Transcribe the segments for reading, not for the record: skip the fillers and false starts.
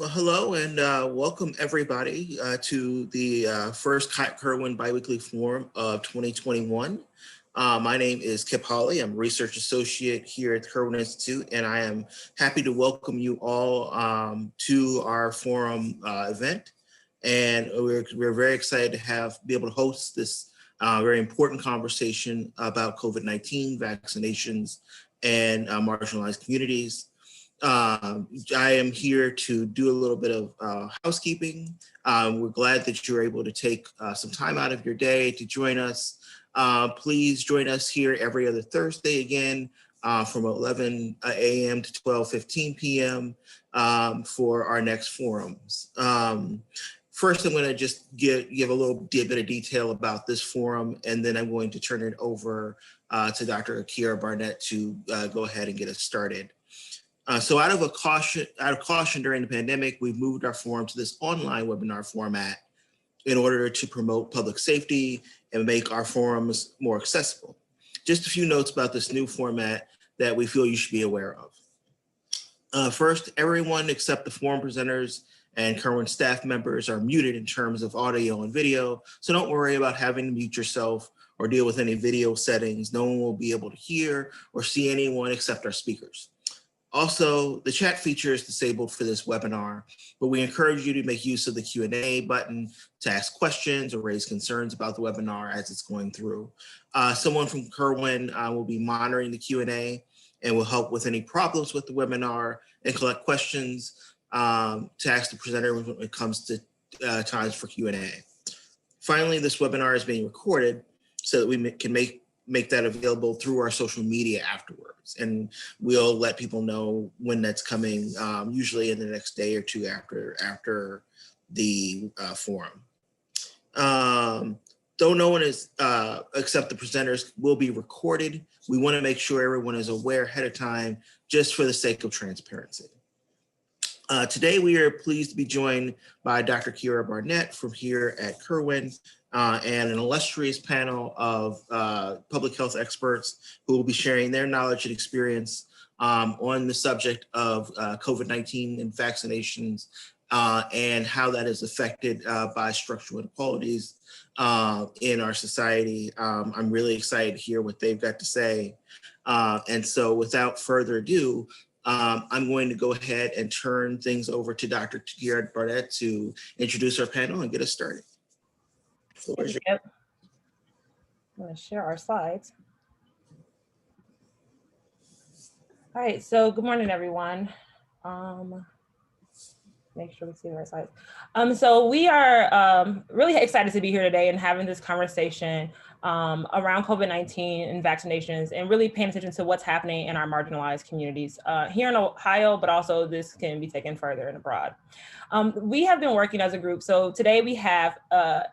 Well, hello and welcome everybody to the first Kirwan Biweekly Forum of 2021. My name is Kip Hawley. I'm a research associate here at the Kirwan Institute, and I am happy to welcome you all to our forum event. And we're very excited to be able to host this very important conversation about COVID-19, vaccinations, and marginalized communities. I am here to do a little bit of housekeeping. We're glad that you're able to take some time out of your day to join us. Please join us here every other Thursday again from 11 a.m. to 12:15 p.m. For our next forums. First, I'm going to just give a little bit of detail about this forum, and then I'm going to turn it over to Dr. Akira Barnett to go ahead and get us started. So out of caution during the pandemic, we've moved our forum to this online webinar format in order to promote public safety and make our forums more accessible. Just a few notes about this new format that we feel you should be aware of. First, everyone except the forum presenters and Kirwan staff members are muted in terms of audio and video, so don't worry about having to mute yourself or deal with any video settings. No one will be able to hear or see anyone except our speakers. Also, the chat feature is disabled for this webinar, but we encourage you to make use of the Q&A button to ask questions or raise concerns about the webinar as it's going through. Someone from Kirwan will be monitoring the Q&A and will help with any problems with the webinar and collect questions to ask the presenter when it comes to times for Q&A. Finally, this webinar is being recorded so that we can make that available through our social media afterwards. And we'll let people know when that's coming, usually in the next day or two after the forum. Though no one is, except the presenters, will be recorded, we want to make sure everyone is aware ahead of time, just for the sake of transparency. Today, we are pleased to be joined by Dr. Akira Barnett from here at Kirwan, and an illustrious panel of public health experts who will be sharing their knowledge and experience on the subject of COVID-19 and vaccinations and how that is affected by structural inequalities in our society. I'm really excited to hear what they've got to say. And so without further ado, I'm going to go ahead and turn things over to Dr. Akira Barnett to introduce our panel and get us started. Yep. I'm going to share our slides. All right, so good morning, everyone. Make sure we see the right slides. So we are really excited to be here today and having this conversation around COVID-19 and vaccinations, and really paying attention to what's happening in our marginalized communities here in Ohio, but also this can be taken further and abroad. We have been working as a group. So today we have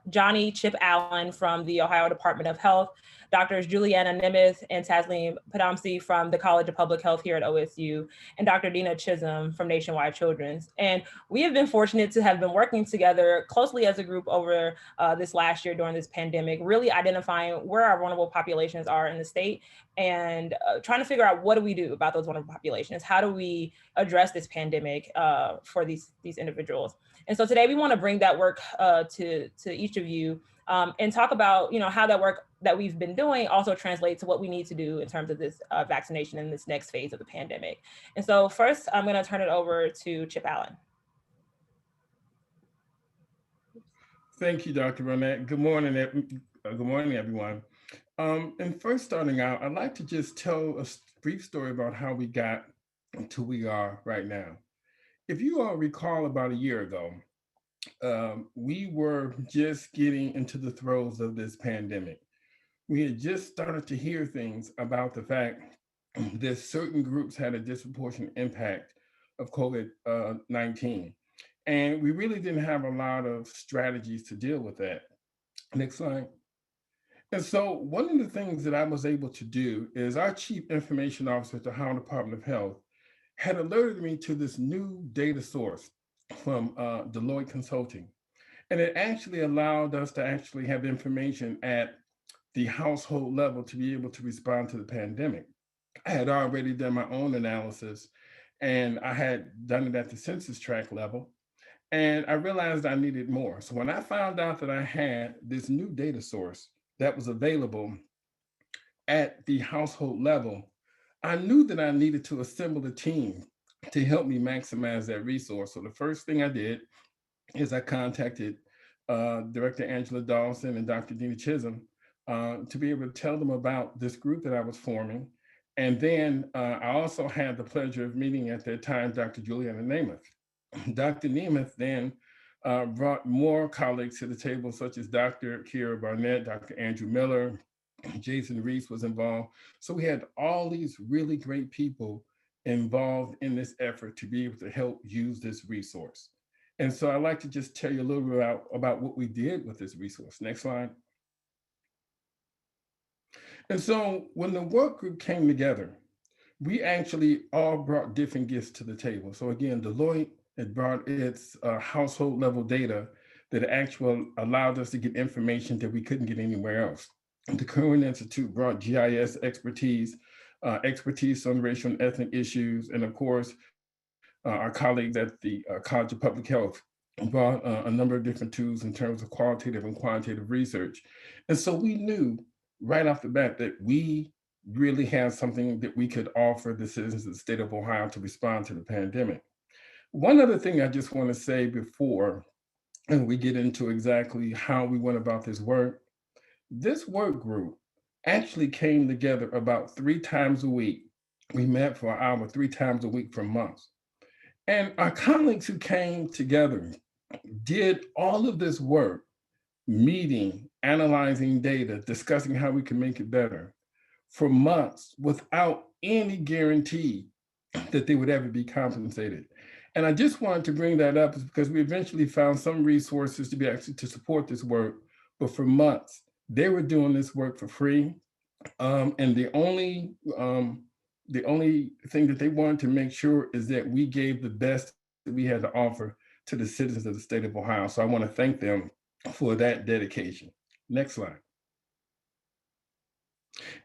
Johnny Chip Allen from the Ohio Department of Health, Drs. Juliana Nemeth and Taslim Padamsi from the College of Public Health here at OSU, and Dr. Dina Chisholm from Nationwide Children's. And we have been fortunate to have been working together closely as a group over this last year during this pandemic, really identifying where our vulnerable populations are in the state and trying to figure out what do we do about those vulnerable populations? How do we address this pandemic for these individuals? And so today we want to bring that work to each of you and talk about how that work that we've been doing also translates to what we need to do in terms of this vaccination in this next phase of the pandemic. And so first, I'm going to turn it over to Chip Allen. Thank you, Dr. Barnett. Good morning, everyone. And first, starting out, I'd like to just tell a brief story about how we got to where we are right now. If you all recall, about a year ago, we were just getting into the throes of this pandemic. We had just started to hear things about the fact that certain groups had a disproportionate impact of COVID-19. And we really didn't have a lot of strategies to deal with that. Next slide. And so one of the things that I was able to do is our Chief Information Officer at the Ohio Department of Health had alerted me to this new data source from Deloitte Consulting. And it actually allowed us to actually have information at the household level to be able to respond to the pandemic. I had already done my own analysis, and I had done it at the census tract level. And I realized I needed more. So when I found out that I had this new data source that was available at the household level, I knew that I needed to assemble a team to help me maximize that resource. So the first thing I did is I contacted Director Angela Dawson and Dr. Dina Chisholm to be able to tell them about this group that I was forming. And then I also had the pleasure of meeting at that time Dr. Juliana Namath. Dr. Namath then brought more colleagues to the table, such as Dr. Kira Barnett, Dr. Andrew Miller, Jason Reese was involved. So we had all these really great people involved in this effort to be able to help use this resource. And so I'd like to just tell you a little bit about what we did with this resource. Next slide. And so when the work group came together, we actually all brought different gifts to the table. So again, Deloitte had brought its household level data that actually allowed us to get information that we couldn't get anywhere else. The Kirwan Institute brought GIS expertise, expertise on racial and ethnic issues, and of course, our colleagues at the College of Public Health brought a number of different tools in terms of qualitative and quantitative research. And so we knew right off the bat that we really had something that we could offer the citizens of the state of Ohio to respond to the pandemic. One other thing I just want to say before we get into exactly how we went about this work group actually came together about 3 times a week. We met for an hour 3 times a week for months. And our colleagues who came together did all of this work, meeting, analyzing data, discussing how we can make it better for months without any guarantee that they would ever be compensated. And I just wanted to bring that up because we eventually found some resources to be actually to support this work, but for months, they were doing this work for free. And the only thing that they wanted to make sure is that we gave the best that we had to offer to the citizens of the state of Ohio. So I want to thank them for that dedication. Next slide.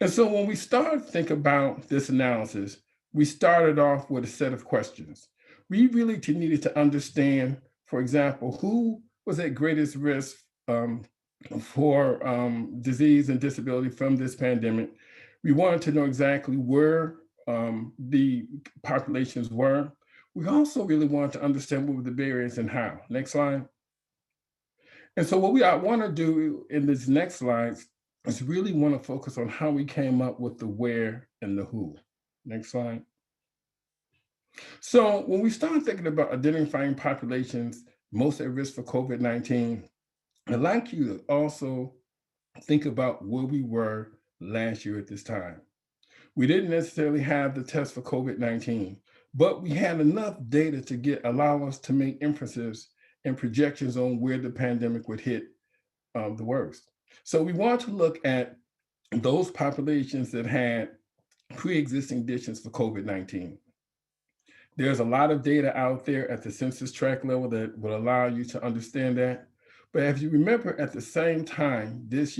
And so when we started to think about this analysis, we started off with a set of questions. We really needed to understand, for example, who was at greatest risk for disease and disability from this pandemic. We wanted to know exactly where the populations were. We also really wanted to understand what were the barriers and how. Next slide. And so what I want to do in this next slide is really want to focus on how we came up with the where and the who. Next slide. So when we started thinking about identifying populations most at risk for COVID-19, I'd like you to also think about where we were last year at this time. We didn't necessarily have the test for COVID-19, but we had enough data to allow us to make inferences and projections on where the pandemic would hit the worst. So we want to look at those populations that had pre-existing conditions for COVID-19. There's a lot of data out there at the census tract level that will allow you to understand that. But if you remember at the same time, last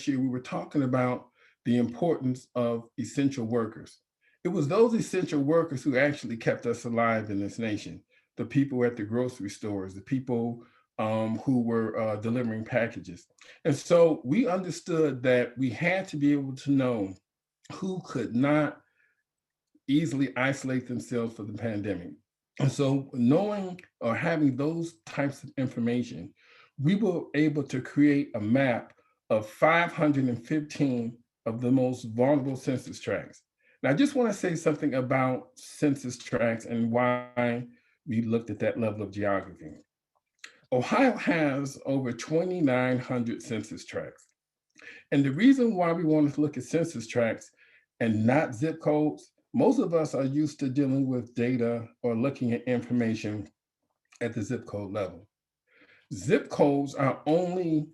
year, we were talking about the importance of essential workers. It was those essential workers who actually kept us alive in this nation. The people at the grocery stores, the people who were delivering packages. And so we understood that we had to be able to know who could not easily isolate themselves for the pandemic. And so knowing or having those types of information, we were able to create a map of 515 of the most vulnerable census tracts. Now, I just want to say something about census tracts and why we looked at that level of geography. Ohio has over 2,900 census tracts. And the reason why we wanted to look at census tracts and not zip codes, most of us are used to dealing with data or looking at information at the zip code level. Zip codes are only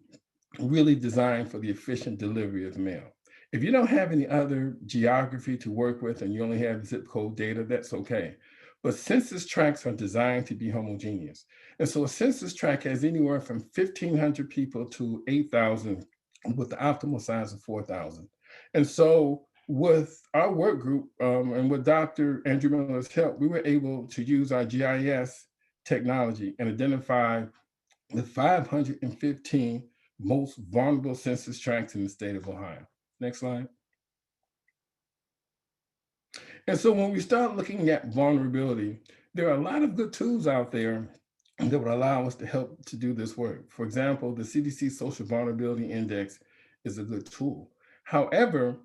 really designed for the efficient delivery of mail. If you don't have any other geography to work with and you only have zip code data, that's okay. But census tracts are designed to be homogeneous. And so a census tract has anywhere from 1,500 people to 8,000 with the optimal size of 4,000. And so with our work group and with Dr. Andrew Miller's help, we were able to use our GIS technology and identified the 515 most vulnerable census tracts in the state of Ohio. Next slide. And so when we start looking at vulnerability, there are a lot of good tools out there that would allow us to help to do this work. For example, the CDC Social Vulnerability Index is a good tool. However,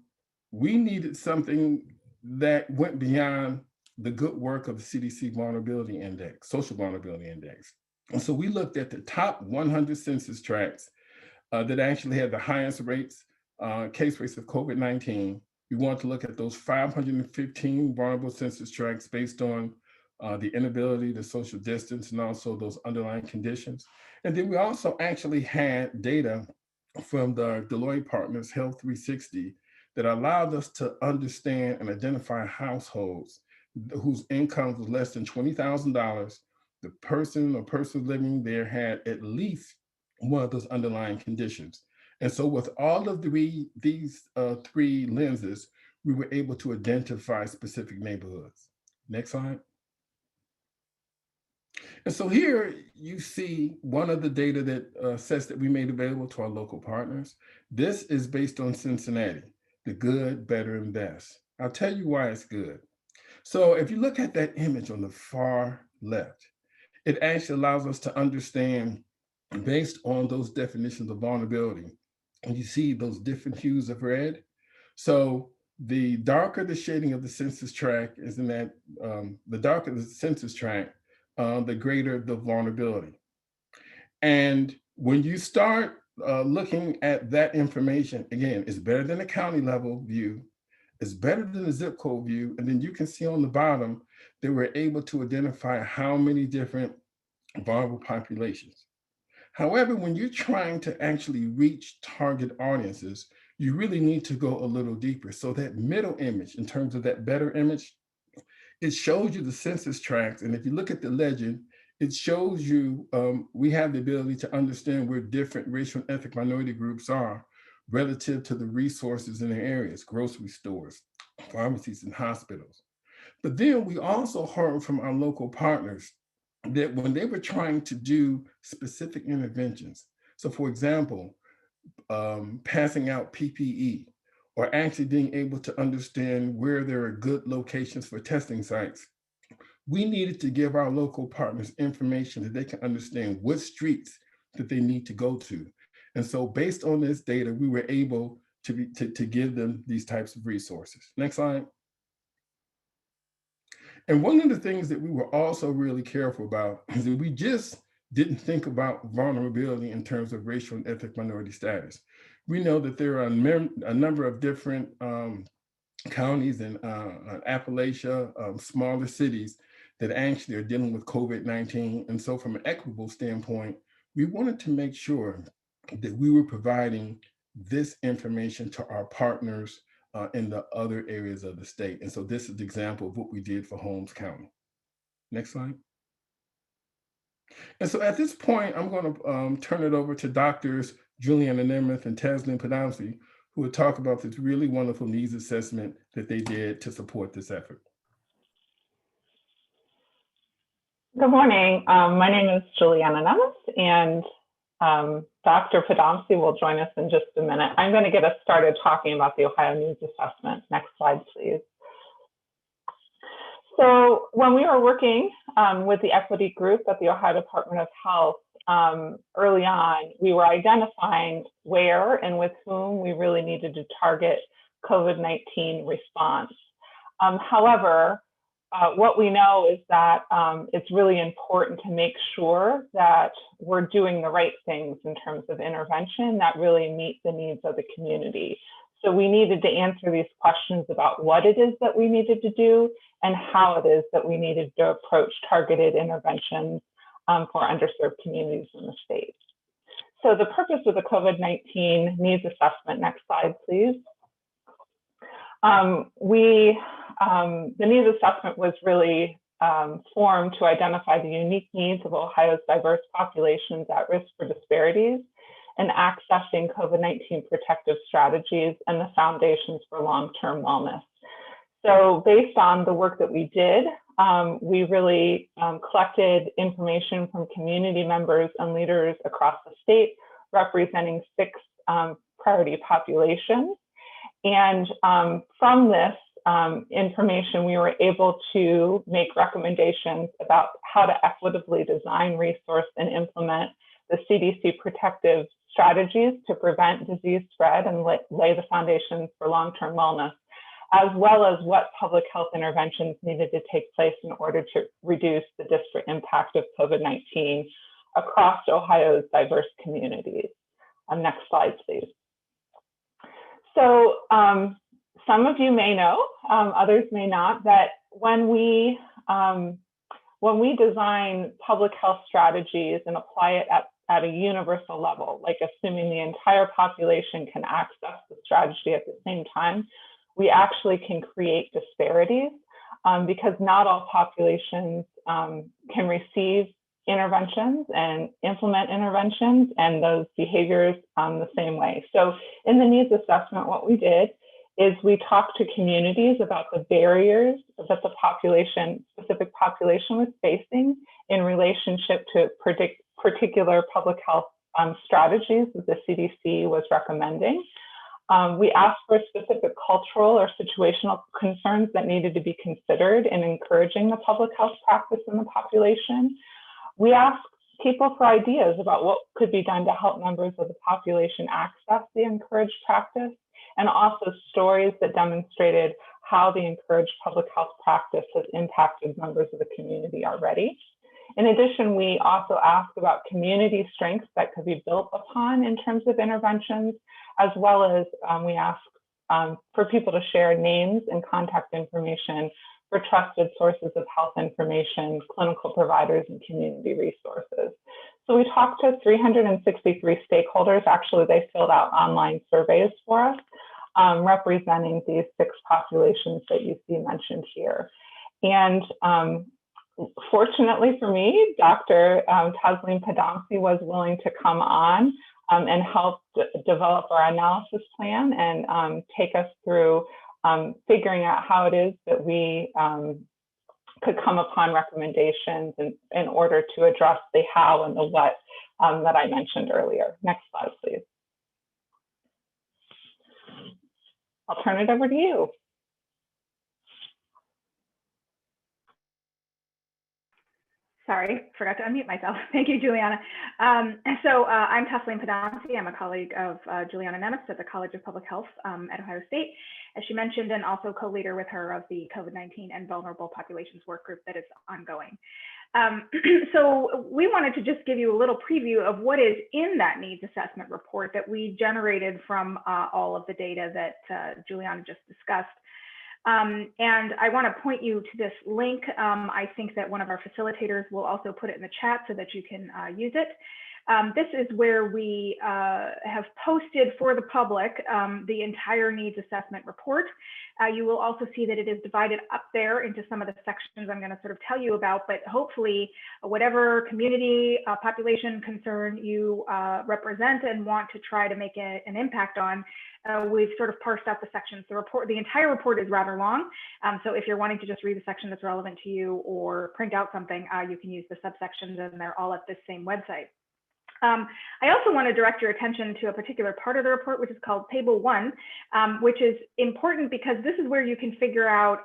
we needed something that went beyond the good work of the CDC Vulnerability Index, Social Vulnerability Index. And so we looked at the top 100 census tracts that actually had the highest rates, case rates of COVID-19. We want to look at those 515 vulnerable census tracts based on the inability to social distance and also those underlying conditions. And then we also actually had data from the Deloitte Partners Health 360 that allowed us to understand and identify households whose income was less than $20,000. The person or persons living there had at least one of those underlying conditions. And so with all of these three lenses, we were able to identify specific neighborhoods. Next slide. And so here you see one of the data that sets that we made available to our local partners. This is based on Cincinnati, the good, better, and best. I'll tell you why it's good. So if you look at that image on the far left, it actually allows us to understand based on those definitions of vulnerability. And you see those different hues of red. So the darker the shading of the census tract is in that, the darker the census tract, the greater the vulnerability. And when you start looking at that information, again, it's better than a county level view, it's better than a zip code view. And then you can see on the bottom that we're able to identify how many different vulnerable populations. However, when you're trying to actually reach target audiences, you really need to go a little deeper. So that middle image, in terms of that better image, it shows you the census tracts. And if you look at the legend, it shows you we have the ability to understand where different racial and ethnic minority groups are relative to the resources in their areas, grocery stores, pharmacies, and hospitals. But then we also heard from our local partners that when they were trying to do specific interventions, so for example, passing out PPE, or actually being able to understand where there are good locations for testing sites, we needed to give our local partners information that they can understand what streets that they need to go to. And so based on this data, we were able to give them these types of resources. Next slide. And one of the things that we were also really careful about is that we just didn't think about vulnerability in terms of racial and ethnic minority status. We know that there are a number of different counties in Appalachia, smaller cities that actually are dealing with COVID-19. And so from an equitable standpoint, we wanted to make sure that we were providing this information to our partners in the other areas of the state. And so this is the example of what we did for Holmes County. Next slide. And so at this point, I'm going to turn it over to Doctors Juliana Nemeth and Taslim Podomsky, who will talk about this really wonderful needs assessment that they did to support this effort. Good morning. My name is Juliana Nemeth, and Dr. Podomsky will join us in just a minute. I'm going to get us started talking about the Ohio Needs Assessment. Next slide, please. So when we were working with the equity group at the Ohio Department of Health early on, we were identifying where and with whom we really needed to target COVID-19 response. However, what we know is that it's really important to make sure that we're doing the right things in terms of intervention that really meet the needs of the community. So we needed to answer these questions about what it is that we needed to do and how it is that we needed to approach targeted interventions for underserved communities in the state. So the purpose of the COVID-19 needs assessment, next slide, please. The needs assessment was really formed to identify the unique needs of Ohio's diverse populations at risk for disparities and accessing COVID-19 protective strategies and the foundations for long-term wellness. So based on the work that we did We really collected information from community members and leaders across the state, representing 6 priority populations. And from this information, we were able to make recommendations about how to equitably design, resource, and implement the CDC protective strategies to prevent disease spread and lay the foundations for long-term wellness, as well as what public health interventions needed to take place in order to reduce the disparate impact of COVID-19 across Ohio's diverse communities. Next slide, please. So some of you may know, others may not, that when we design public health strategies and apply it at a universal level, like assuming the entire population can access the strategy at the same time, we actually can create disparities because not all populations can receive interventions and implement interventions and those behaviors the same way. So in the needs assessment, what we did is we talked to communities about the barriers that the specific population was facing in relationship to particular public health strategies that the CDC was recommending. We asked for specific cultural or situational concerns that needed to be considered in encouraging the public health practice in the population. We asked people for ideas about what could be done to help members of the population access the encouraged practice, and also stories that demonstrated how the encouraged public health practice has impacted members of the community already. In addition, we also asked about community strengths that could be built upon in terms of interventions, as well as we asked for people to share names and contact information for trusted sources of health information, clinical providers, and community resources. So we talked to 363 stakeholders. Actually, they filled out online surveys for us, representing these 6 populations that you see mentioned here. And fortunately for me, Dr. Taslim Padamsi was willing to come on and help develop our analysis plan and take us through figuring out how it is that we could come upon recommendations in order to address the how and the what that I mentioned earlier. Next slide, please. I'll turn it over to you. Sorry, forgot to unmute myself. Thank you, Juliana. I'm Taslim Padamsi. I'm a colleague of Juliana Nemitz at the College of Public Health at Ohio State, as she mentioned, and also co-leader with her of the COVID-19 and vulnerable populations work group that is ongoing. So we wanted to just give you a little preview of what is in that needs assessment report that we generated from all of the data that Juliana just discussed. And I want to point you to this link. I think that one of our facilitators will also put it in the chat so that you can use it. This is where we have posted for the public the entire needs assessment report. You will also see that it is divided up there into some of the sections I'm going to sort of tell you about, but hopefully whatever community, population concern you represent and want to try to make an impact on, we've sort of parsed out the sections. The entire report is rather long. So if you're wanting to just read the section that's relevant to you or print out something, you can use the subsections, and they're all at this same website. I also want to direct your attention to a particular part of the report, which is called Table 1, which is important because this is where you can figure out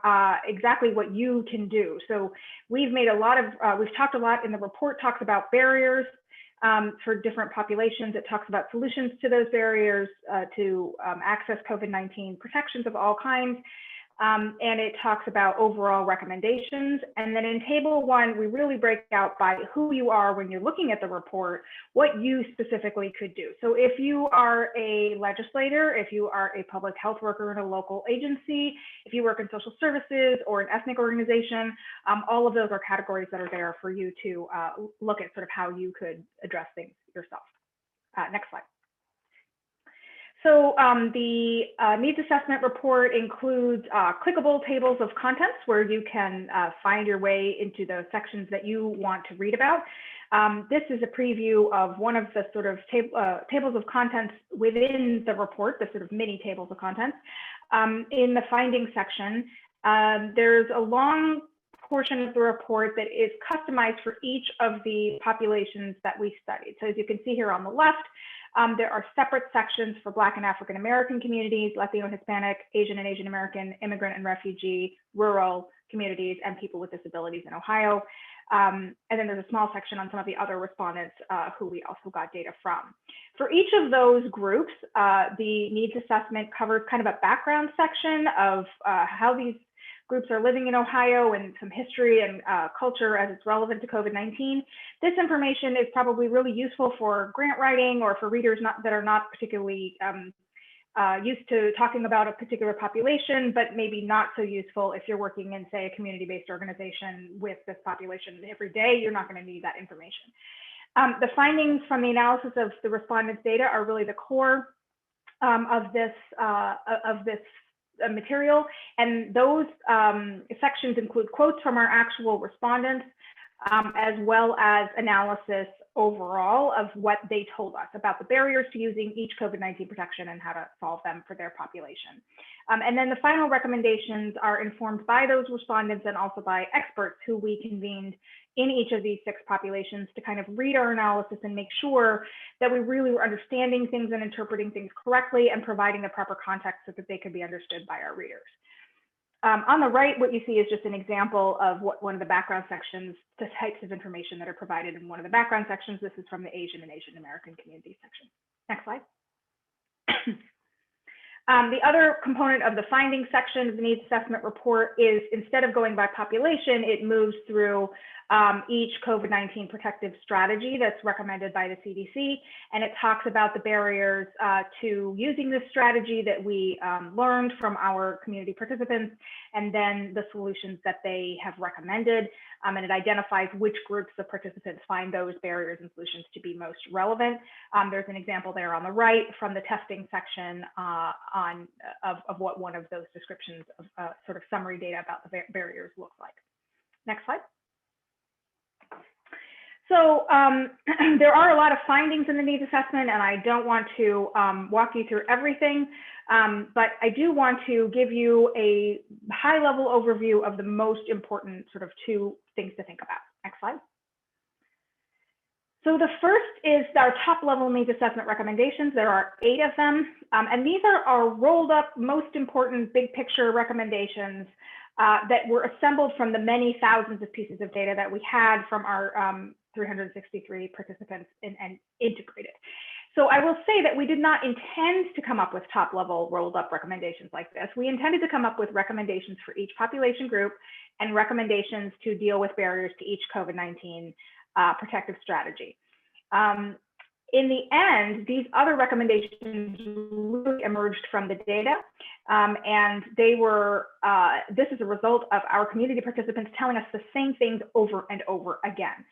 exactly what you can do. So we've made we've talked a lot in the report, talks about barriers for different populations. It talks about solutions to those barriers to access COVID-19 protections of all kinds. And it talks about overall recommendations. And then in Table 1, we really break out by who you are when you're looking at the report, what you specifically could do. So if you are a legislator, if you are a public health worker in a local agency, if you work in social services or an ethnic organization, all of those are categories that are there for you to look at sort of how you could address things yourself. Next slide. So the needs assessment report includes clickable tables of contents where you can find your way into the sections that you want to read about. This is a preview of one of the sort of tables of contents within the report, the sort of mini tables of contents. In the findings section, there's a long portion of the report that is customized for each of the populations that we studied. So as you can see here on the left, there are separate sections for Black and African American communities, Latino, Hispanic, Asian and Asian American, immigrant and refugee, rural communities, and people with disabilities in Ohio. And then there's a small section on some of the other respondents who we also got data from. For each of those groups, the needs assessment covers kind of a background section of how these groups are living in Ohio and some history and culture as it's relevant to COVID-19. This information is probably really useful for grant writing or for readers that are not particularly used to talking about a particular population, but maybe not so useful if you're working in, say, a community-based organization with this population every day. You're not going to need that information. The findings from the analysis of the respondents' data are really the core of this material, and those sections include quotes from our actual respondents, as well as analysis overall of what they told us about the barriers to using each COVID-19 protection and how to solve them for their population. And then the final recommendations are informed by those respondents and also by experts who we convened in each of these 6 populations to kind of read our analysis and make sure that we really were understanding things and interpreting things correctly and providing the proper context so that they could be understood by our readers. On the right, what you see is just an example of what one of the background sections, the types of information that are provided in one of the background sections. This is from the Asian and Asian American community section. Next slide. The other component of the findings section of the needs assessment report is, instead of going by population, it moves through each COVID-19 protective strategy that's recommended by the CDC, and it talks about the barriers to using this strategy that we learned from our community participants, and then the solutions that they have recommended, and it identifies which groups of participants find those barriers and solutions to be most relevant. There's an example there on the right from the testing section of what one of those descriptions of sort of summary data about the barriers looks like. Next slide. So there are a lot of findings in the needs assessment, and I don't want to walk you through everything, but I do want to give you a high-level overview of the most important sort of 2 things to think about. Next slide. So the first is our top-level needs assessment recommendations. There are 8 of them, and these are our rolled-up, most important big-picture recommendations that were assembled from the many thousands of pieces of data that we had from our 363 participants and integrated. So I will say that we did not intend to come up with top-level rolled-up recommendations like this. We intended to come up with recommendations for each population group and recommendations to deal with barriers to each COVID-19 protective strategy. In the end, these other recommendations really emerged from the data, and they were, this is a result of our community participants telling us the same things over and over again.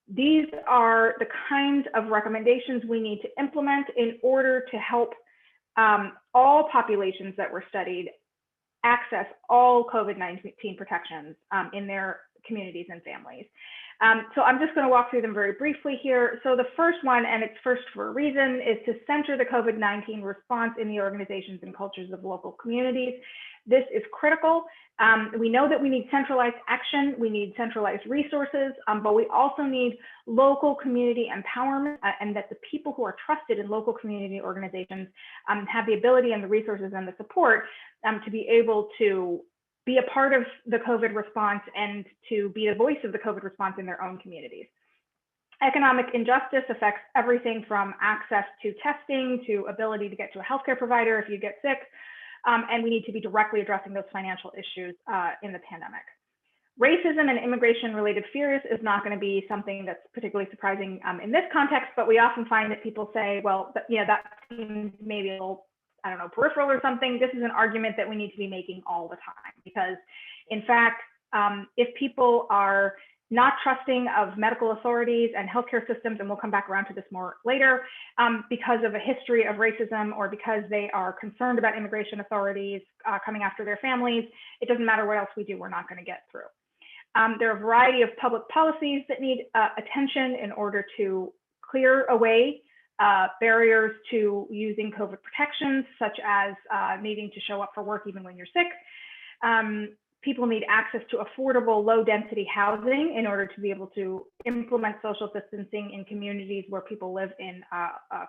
These are the kinds of recommendations we need to implement in order to help all populations that were studied access all COVID-19 protections in their communities and families. So I'm just going to walk through them very briefly here. So the first one, and it's first for a reason, is to center the COVID-19 response in the organizations and cultures of local communities. This is critical. We know that we need centralized action, we need centralized resources, but we also need local community empowerment, and that the people who are trusted in local community organizations have the ability and the resources and the support to be able to be a part of the COVID response and to be a voice of the COVID response in their own communities. Economic injustice affects everything from access to testing to ability to get to a healthcare provider if you get sick, and we need to be directly addressing those financial issues in the pandemic. Racism and immigration-related fears is not going to be something that's particularly surprising in this context, but we often find that people say, well, yeah, that seems maybe a little, I don't know, peripheral or something. This is an argument that we need to be making all the time, because in fact, if people are not trusting of medical authorities and healthcare systems, and we'll come back around to this more later, because of a history of racism or because they are concerned about immigration authorities coming after their families, it doesn't matter what else we do, we're not going to get through. There are a variety of public policies that need attention in order to clear away barriers to using COVID protections, such as needing to show up for work even when you're sick. people need access to affordable, low-density housing in order to be able to implement social distancing in communities where people live in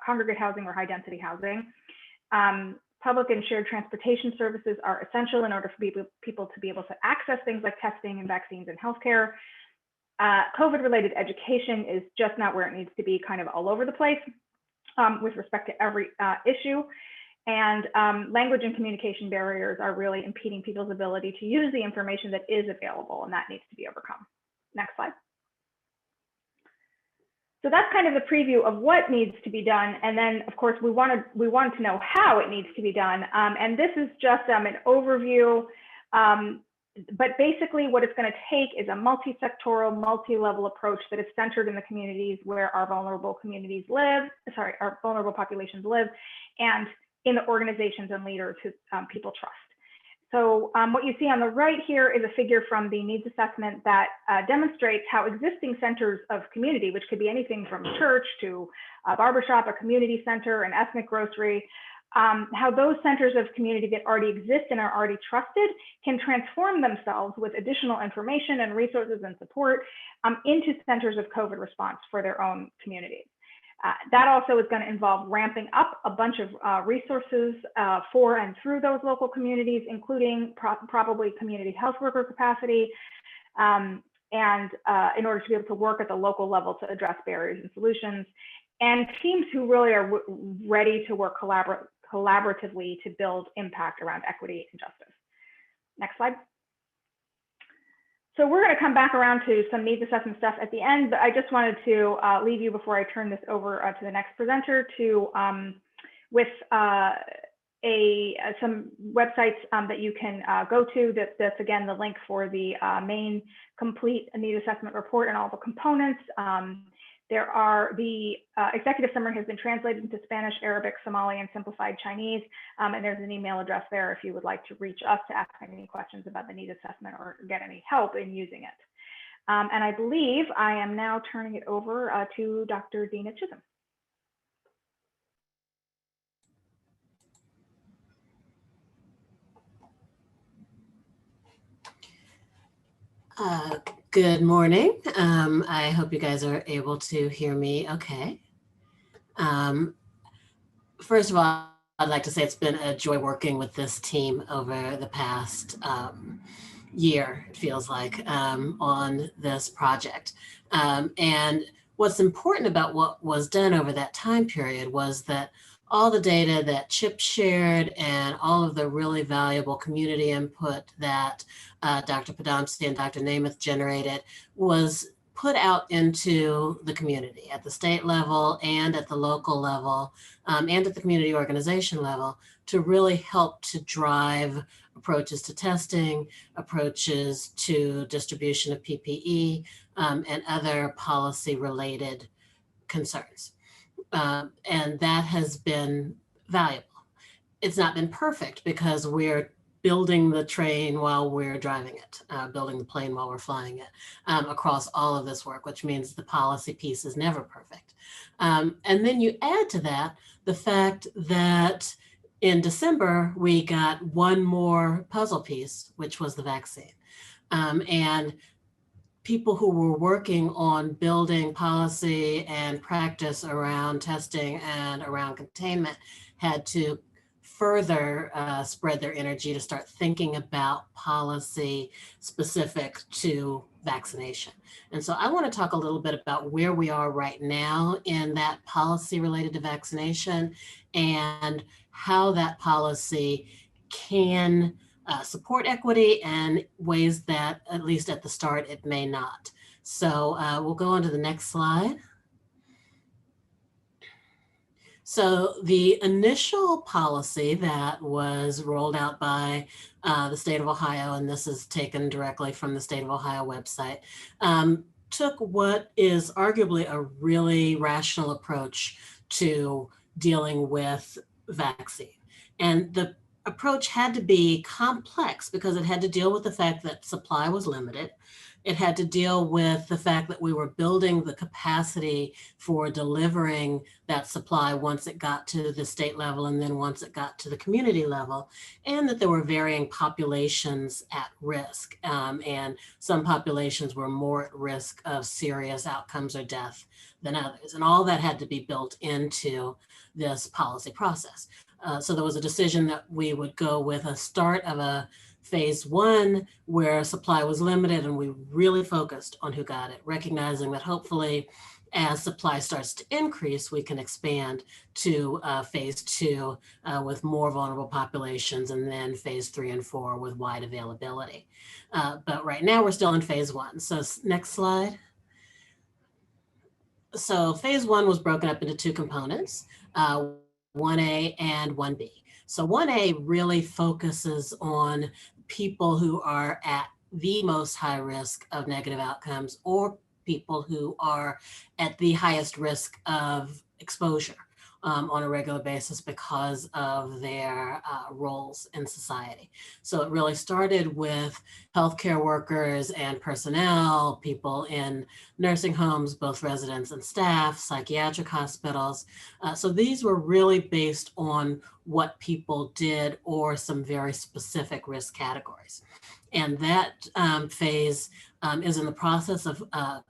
congregate housing or high-density housing. Public and shared transportation services are essential in order for people to be able to access things like testing and vaccines and healthcare. COVID-related education is just not where it needs to be, kind of all over the place with respect to every issue. And language and communication barriers are really impeding people's ability to use the information that is available, and that needs to be overcome. Next slide. So that's kind of the preview of what needs to be done. And then, of course, we wanted to know how it needs to be done. And this is just an overview. But basically, what it's going to take is a multi-sectoral, multi-level approach that is centered in the communities where our vulnerable communities live, our vulnerable populations live, and in the organizations and leaders who people trust. So what you see on the right here is a figure from the needs assessment that demonstrates how existing centers of community, which could be anything from a church to a barbershop, a community center, an ethnic grocery, how those centers of community that already exist and are already trusted can transform themselves with additional information and resources and support into centers of COVID response for their own communities. That also is going to involve ramping up a bunch of resources for and through those local communities, including probably community health worker capacity, and in order to be able to work at the local level to address barriers and solutions, and teams who really are ready to work collaboratively to build impact around equity and justice. Next slide. So we're going to come back around to some needs assessment stuff at the end, but I just wanted to leave you before I turn this over to the next presenter with some websites that you can go to. That's again the link for the main complete need assessment report and all the components. The executive summary has been translated into Spanish, Arabic, Somali, and simplified Chinese. And there's an email address there if you would like to reach us to ask any questions about the need assessment or get any help in using it. And I believe I am now turning it over to Dr. Dina Chisholm. Good morning. I hope you guys are able to hear me okay. First of all, I'd like to say it's been a joy working with this team over the past year, it feels like, on this project. And what's important about what was done over that time period was that all the data that Chip shared and all of the really valuable community input that Dr. Padansi and Dr. Namath generated was put out into the community at the state level and at the local level and at the community organization level to really help to drive approaches to testing, approaches to distribution of PPE, and other policy related concerns. And that has been valuable. It's not been perfect because we're building the train while we're driving it, building the plane while we're flying it across all of this work, which means the policy piece is never perfect. And then you add to that the fact that in December, we got one more puzzle piece, which was the vaccine. And people who were working on building policy and practice around testing and around containment had to further spread their energy to start thinking about policy specific to vaccination. And so I want to talk a little bit about where we are right now in that policy related to vaccination and how that policy can support equity and ways that, at least at the start, it may not. So we'll go on to the next slide. So the initial policy that was rolled out by the state of Ohio, and this is taken directly from the state of Ohio website, took what is arguably a really rational approach to dealing with vaccine. And the approach had to be complex because it had to deal with the fact that supply was limited. It had to deal with the fact that we were building the capacity for delivering that supply once it got to the state level and then once it got to the community level, and that there were varying populations at risk. And some populations were more at risk of serious outcomes or death than others. And all that had to be built into this policy process. So there was a decision that we would go with a start of a phase 1 where supply was limited and we really focused on who got it, recognizing that hopefully as supply starts to increase, we can expand to phase 2 with more vulnerable populations, and then phase 3 and 4 with wide availability. But right now we're still in phase 1. So next slide. So phase 1 was broken up into 2 components, 1A and 1B. So 1A really focuses on people who are at the most high risk of negative outcomes or people who are at the highest risk of exposure on a regular basis because of their roles in society. So it really started with healthcare workers and personnel, people in nursing homes, both residents and staff, psychiatric hospitals. So these were really based on what people did or some very specific risk categories. And that phase is in the process of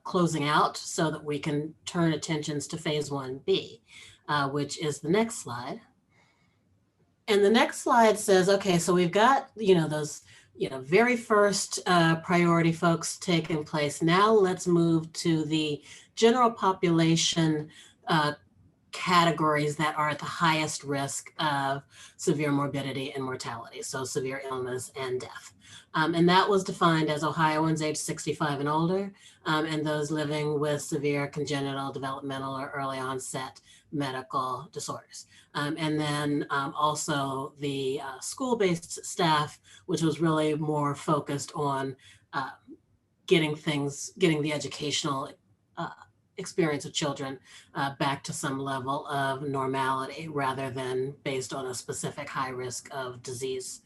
closing out so that we can turn attentions to phase 1B, which is the next slide. And the next slide says, okay, so we've got, those, very first priority folks taking place. Now let's move to the general population categories that are at the highest risk of severe morbidity and mortality, so severe illness and death. And that was defined as Ohioans age 65 and older, and those living with severe congenital, developmental, or early onset medical disorders. And then also the school-based staff, which was really more focused on getting the educational experience of children back to some level of normality rather than based on a specific high risk of disease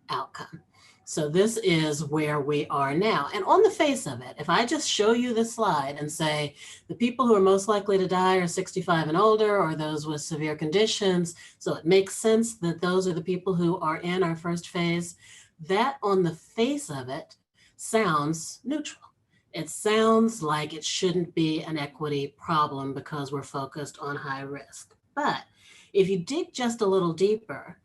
outcome. So this is where we are now. And on the face of it, if I just show you this slide and say the people who are most likely to die are 65 and older or those with severe conditions, so it makes sense that those are the people who are in our first phase, that on the face of it sounds neutral. It sounds like it shouldn't be an equity problem because we're focused on high risk. But if you dig just a little deeper,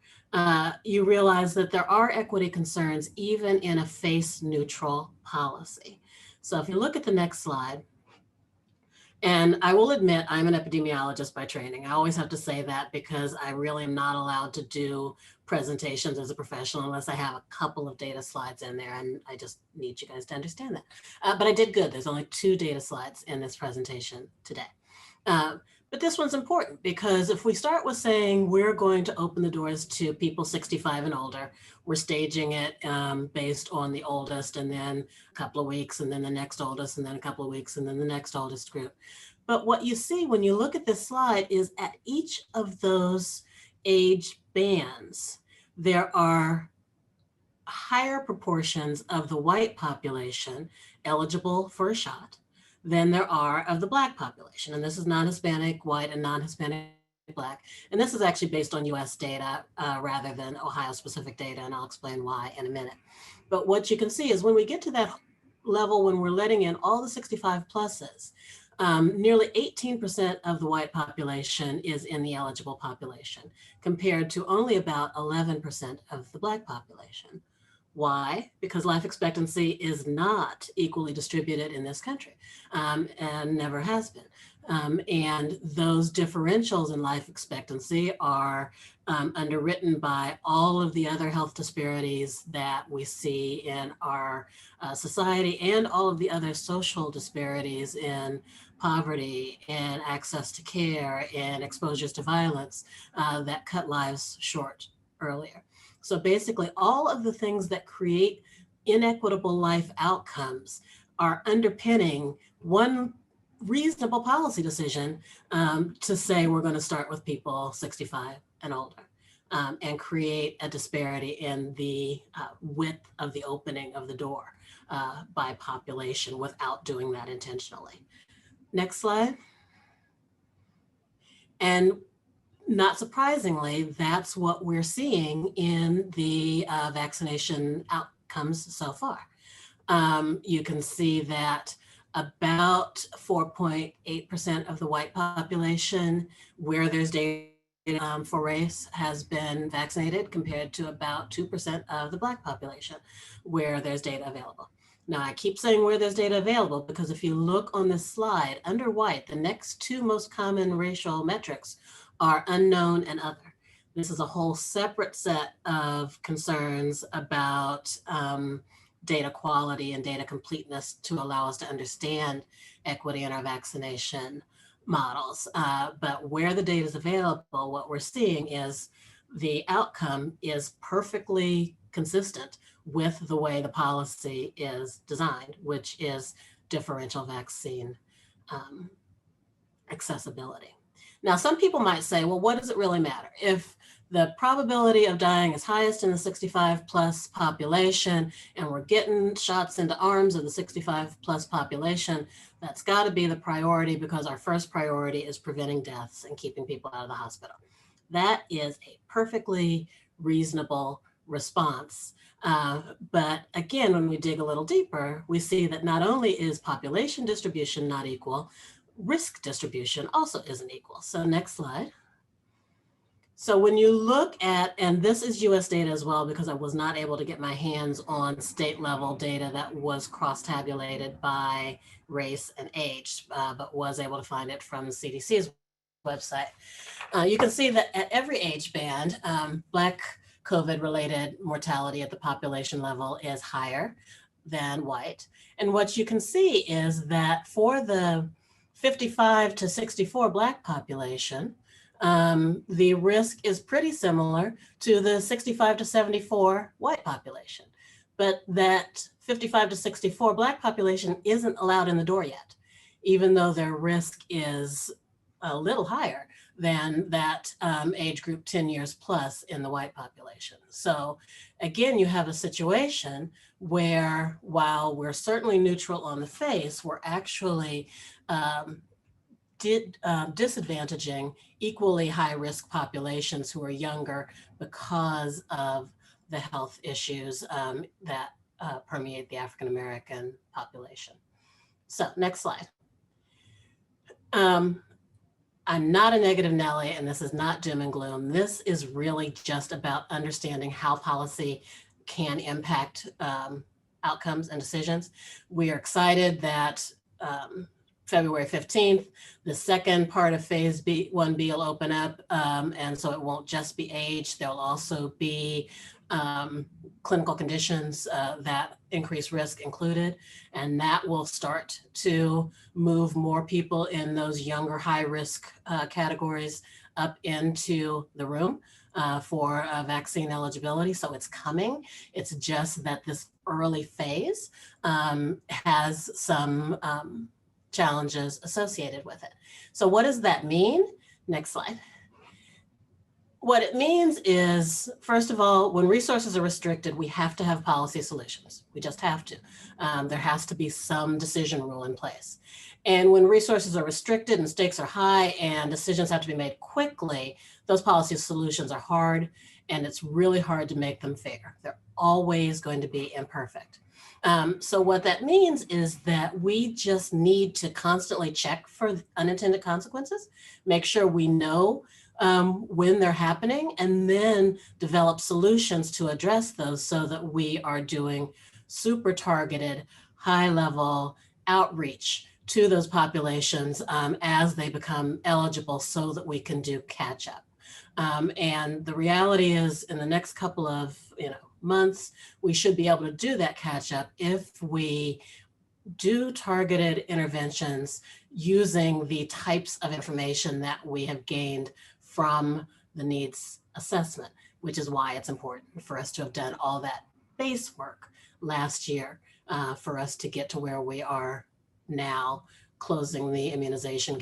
you realize that there are equity concerns even in a face neutral policy. So if you look at the next slide, and I will admit I'm an epidemiologist by training. I always have to say that because I really am not allowed to do presentations as a professional unless I have a couple of data slides in there, and I just need you guys to understand that. But I did good. There's only 2 data slides in this presentation today. But this one's important because if we start with saying we're going to open the doors to people 65 and older, we're staging it based on the oldest and then a couple of weeks and then the next oldest and then a couple of weeks and then the next oldest group. But what you see when you look at this slide is at each of those age bands, there are higher proportions of the white population eligible for a shot than there are of the Black population. And this is non-Hispanic, white, and non-Hispanic Black. And this is actually based on US data rather than Ohio-specific data, and I'll explain why in a minute. But what you can see is when we get to that level, when we're letting in all the 65 pluses, nearly 18% of the white population is in the eligible population, compared to only about 11% of the Black population. Why? Because life expectancy is not equally distributed in this country and never has been. And those differentials in life expectancy are underwritten by all of the other health disparities that we see in our society and all of the other social disparities in poverty and access to care and exposures to violence that cut lives short earlier. So basically all of the things that create inequitable life outcomes are underpinning one reasonable policy decision to say we're going to start with people 65 and older. and create a disparity in the width of the opening of the door by population without doing that intentionally. Next slide. And not surprisingly, that's what we're seeing in the vaccination outcomes so far. You can see that about 4.8% of the white population where there's data for race has been vaccinated, compared to about 2% of the Black population where there's data available. Now, I keep saying where there's data available because if you look on this slide, under white, the next two most common racial metrics are unknown and other. This is a whole separate set of concerns about data quality and data completeness to allow us to understand equity in our vaccination models. But where the data is available, what we're seeing is the outcome is perfectly consistent with the way the policy is designed, which is differential vaccine accessibility. Now, some people might say, well, what does it really matter? If the probability of dying is highest in the 65 plus population, and we're getting shots into arms of the 65 plus population, that's got to be the priority, because our first priority is preventing deaths and keeping people out of the hospital. That is a perfectly reasonable response. But again, when we dig a little deeper, we see that not only is population distribution not equal, risk distribution also isn't equal. So next slide. So when you look at, and this is US data as well, because I was not able to get my hands on state level data that was cross-tabulated by race and age, but was able to find it from the CDC's website. You can see that at every age band, Black COVID-related mortality at the population level is higher than white. And what you can see is that for the 55 to 64 Black population, the risk is pretty similar to the 65 to 74 white population. But that 55 to 64 Black population isn't allowed in the door yet, even though their risk is a little higher than that age group 10 years plus in the white population. So again, you have a situation where while we're certainly neutral on the face, we're actually disadvantaging equally high risk populations who are younger because of the health issues that permeate the African American population. So next slide. I'm not a negative Nelly, and this is not doom and gloom. This is really just about understanding how policy can impact outcomes and decisions. We are excited that February 15th, the second part of phase 1B will open up. And so it won't just be age, there'll also be clinical conditions that increase risk included. And that will start to move more people in those younger high risk categories up into the room for vaccine eligibility. So it's coming. It's just that this early phase has some challenges associated with it. So what does that mean? Next slide. What it means is, first of all, when resources are restricted, we have to have policy solutions. We just have to. There has to be some decision rule in place. And when resources are restricted and stakes are high and decisions have to be made quickly, those policy solutions are hard, and it's really hard to make them fair. They're always going to be imperfect. So what that means is that we just need to constantly check for unintended consequences, make sure we know when they're happening, and then develop solutions to address those so that we are doing super targeted, high level outreach to those populations as they become eligible so that we can do catch up. And the reality is, in the next couple of months, we should be able to do that catch up if we do targeted interventions using the types of information that we have gained from the needs assessment, which is why it's important for us to have done all that base work last year for us to get to where we are now, closing the immunization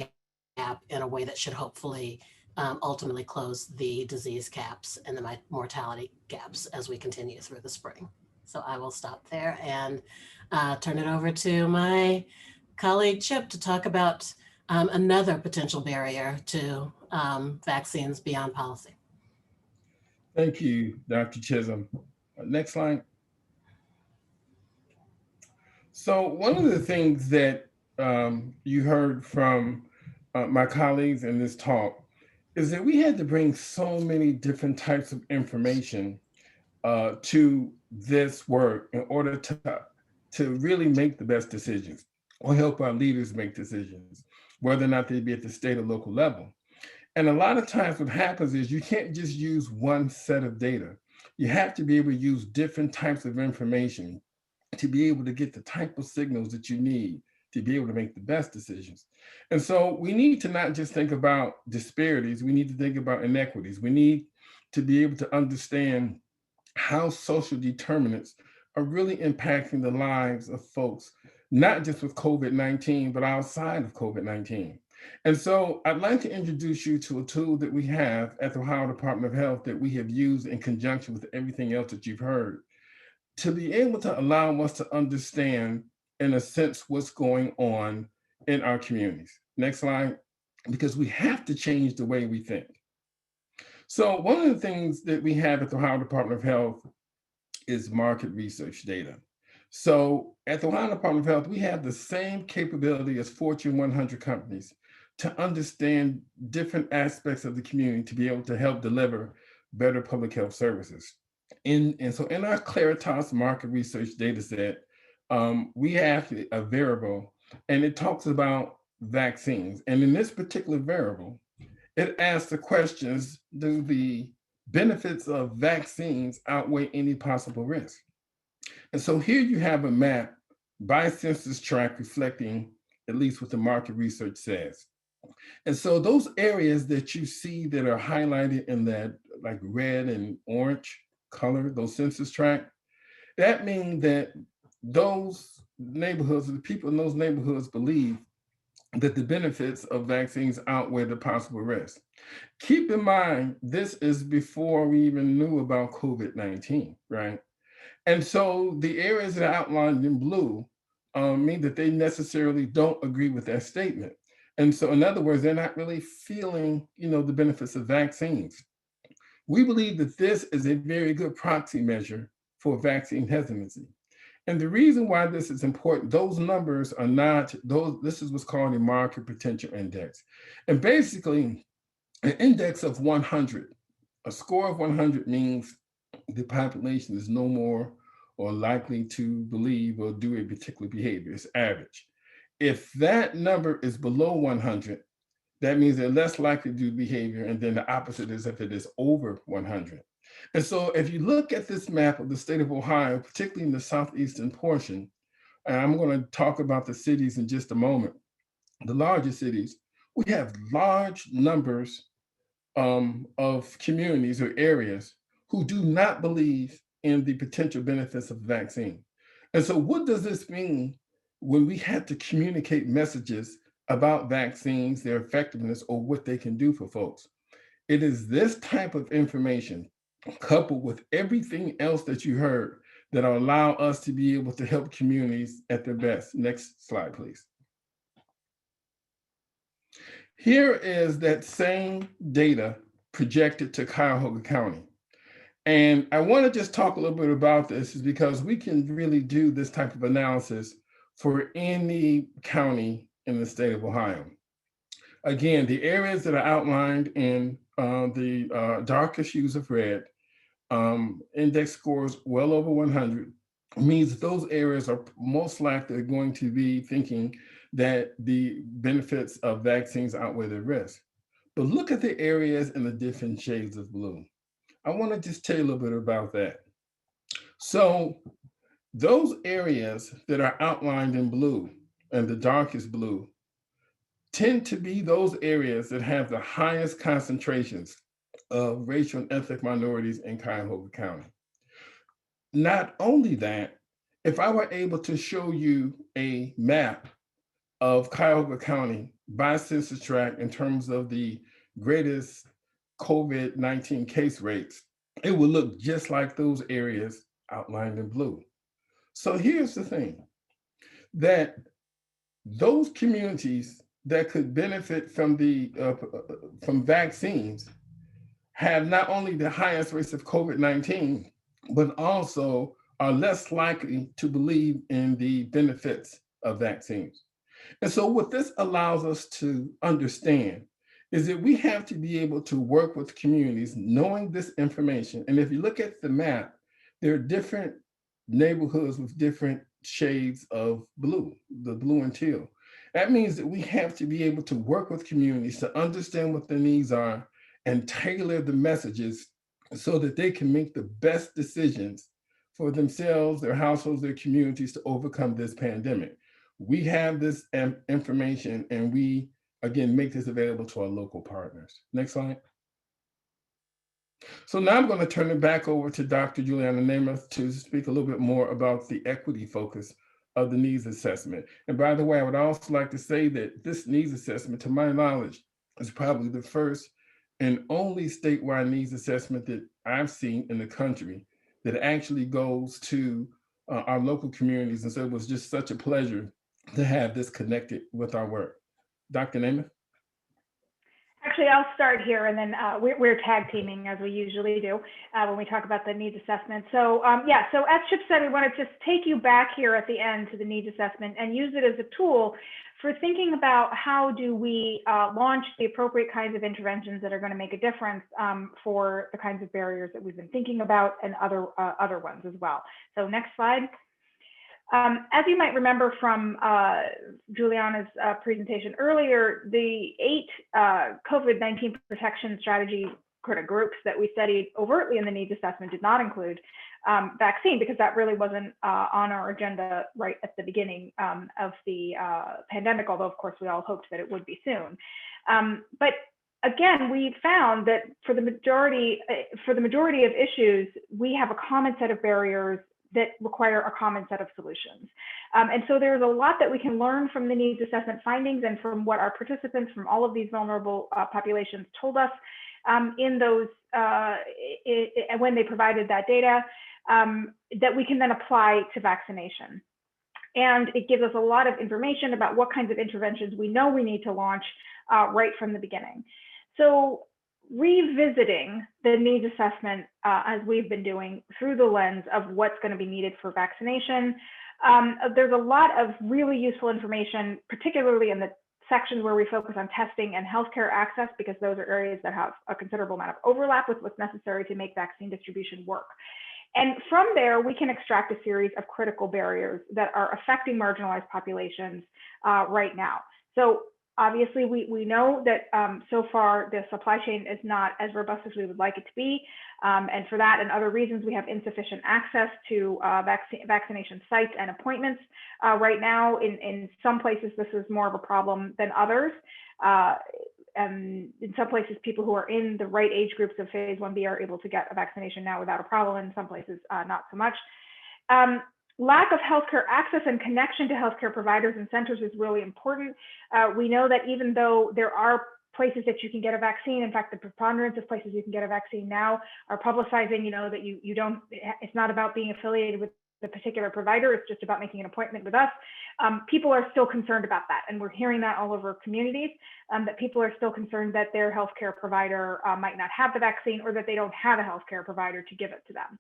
gap in a way that should hopefully ultimately close the disease gaps and the mortality gaps as we continue through the spring. So I will stop there and turn it over to my colleague Chip to talk about another potential barrier to vaccines beyond policy. Thank you, Dr. Chisholm. Next slide. So one of the things that you heard from my colleagues in this talk is that we had to bring so many different types of information to this work in order to really make the best decisions or help our leaders make decisions, whether or not they be at the state or local level. And a lot of times what happens is you can't just use one set of data. You have to be able to use different types of information to be able to get the type of signals that you need to be able to make the best decisions. And so we need to not just think about disparities, we need to think about inequities. We need to be able to understand how social determinants are really impacting the lives of folks, not just with COVID-19, but outside of COVID-19. And so I'd like to introduce you to a tool that we have at the Ohio Department of Health that we have used in conjunction with everything else that you've heard to be able to allow us to understand, in a sense, what's going on in our communities. Next slide, because we have to change the way we think. So one of the things that we have at the Ohio Department of Health is market research data. So at the Ohio Department of Health, we have the same capability as Fortune 100 companies to understand different aspects of the community to be able to help deliver better public health services. And so in our Claritas market research data set, we have a variable, and it talks about vaccines. And in this particular variable, it asks the questions, do the benefits of vaccines outweigh any possible risk? And so here you have a map by census tract reflecting at least what the market research says. And so those areas that you see that are highlighted in that like red and orange color, those census tract, that means that those neighborhoods, the people in those neighborhoods believe that the benefits of vaccines outweigh the possible risks. Keep in mind, this is before we even knew about COVID-19, right? And so the areas that are outlined in blue mean that they necessarily don't agree with that statement. And so in other words, they're not really feeling, the benefits of vaccines. We believe that this is a very good proxy measure for vaccine hesitancy. And the reason why this is important, those numbers are not, this is what's called a market potential index. And basically, an index of 100, a score of 100 means the population is no more or likely to believe or do a particular behavior. It's average. If that number is below 100, that means they're less likely to do behavior, and then the opposite is if it is over 100. And so if you look at this map of the state of Ohio, particularly in the southeastern portion, and I'm going to talk about the cities in just a moment, the larger cities, we have large numbers of communities or areas who do not believe in the potential benefits of the vaccine. And so what does this mean when we have to communicate messages about vaccines, their effectiveness, or what they can do for folks? It is this type of information coupled with everything else that you heard that allow us to be able to help communities at their best. Next slide, please. Here is that same data projected to Cuyahoga County. And I want to just talk a little bit about this is because we can really do this type of analysis for any county in the state of Ohio. Again, the areas that are outlined in the darkest hues of red, index scores well over 100, means those areas are most likely going to be thinking that the benefits of vaccines outweigh the risk. But look at the areas in the different shades of blue. I want to just tell you a little bit about that. So those areas that are outlined in blue and the darkest blue tend to be those areas that have the highest concentrations of racial and ethnic minorities in Cuyahoga County. Not only that, if I were able to show you a map of Cuyahoga County by census tract in terms of the greatest COVID-19 case rates, it will look just like those areas outlined in blue. So here's the thing, that those communities that could benefit from from vaccines have not only the highest rates of COVID-19, but also are less likely to believe in the benefits of vaccines. And so what this allows us to understand is that we have to be able to work with communities knowing this information. And if you look at the map, there are different neighborhoods with different shades of blue, the blue and teal. That means that we have to be able to work with communities to understand what their needs are and tailor the messages so that they can make the best decisions for themselves, their households, their communities to overcome this pandemic. We have this information, and we, again, make this available to our local partners. Next slide. So now I'm going to turn it back over to Dr. Juliana Nemeth to speak a little bit more about the equity focus of the needs assessment. And by the way, I would also like to say that this needs assessment, to my knowledge, is probably the first and only statewide needs assessment that I've seen in the country that actually goes to our local communities. And so it was just such a pleasure to have this connected with our work. Dr. Nemeth? Actually, I'll start here, and then we're tag teaming as we usually do when we talk about the needs assessment. So yeah, so as Chip said, we want to just take you back here at the end to the needs assessment and use it as a tool for thinking about how do we launch the appropriate kinds of interventions that are going to make a difference for the kinds of barriers that we've been thinking about and other ones as well. So next slide. As you might remember from Juliana's presentation earlier, the 8 COVID-19 protection strategy groups that we studied overtly in the needs assessment did not include vaccine, because that really wasn't on our agenda right at the beginning of the pandemic, although of course we all hoped that it would be soon. But again, we found that for the majority of issues, we have a common set of barriers that require a common set of solutions. And so there's a lot that we can learn from the needs assessment findings and from what our participants from all of these vulnerable populations told us in those, when they provided that data, that we can then apply to vaccination. And it gives us a lot of information about what kinds of interventions we know we need to launch right from the beginning. So revisiting the needs assessment as we've been doing through the lens of what's going to be needed for vaccination. There's a lot of really useful information, particularly in the sections where we focus on testing and healthcare access, because those are areas that have a considerable amount of overlap with what's necessary to make vaccine distribution work. And from there, we can extract a series of critical barriers that are affecting marginalized populations right now. So obviously, we know that so far the supply chain is not as robust as we would like it to be. And for that and other reasons, we have insufficient access to vaccination sites and appointments. Right now, in some places, this is more of a problem than others. And in some places, people who are in the right age groups of phase 1B are able to get a vaccination now without a problem. In some places, not so much. Lack of healthcare access and connection to healthcare providers and centers is really important. We know that even though there are places that you can get a vaccine, in fact, the preponderance of places you can get a vaccine now are publicizing, that you don't, it's not about being affiliated with the particular provider, it's just about making an appointment with us. People are still concerned about that. And we're hearing that all over communities, that people are still concerned that their healthcare provider might not have the vaccine, or that they don't have a healthcare provider to give it to them.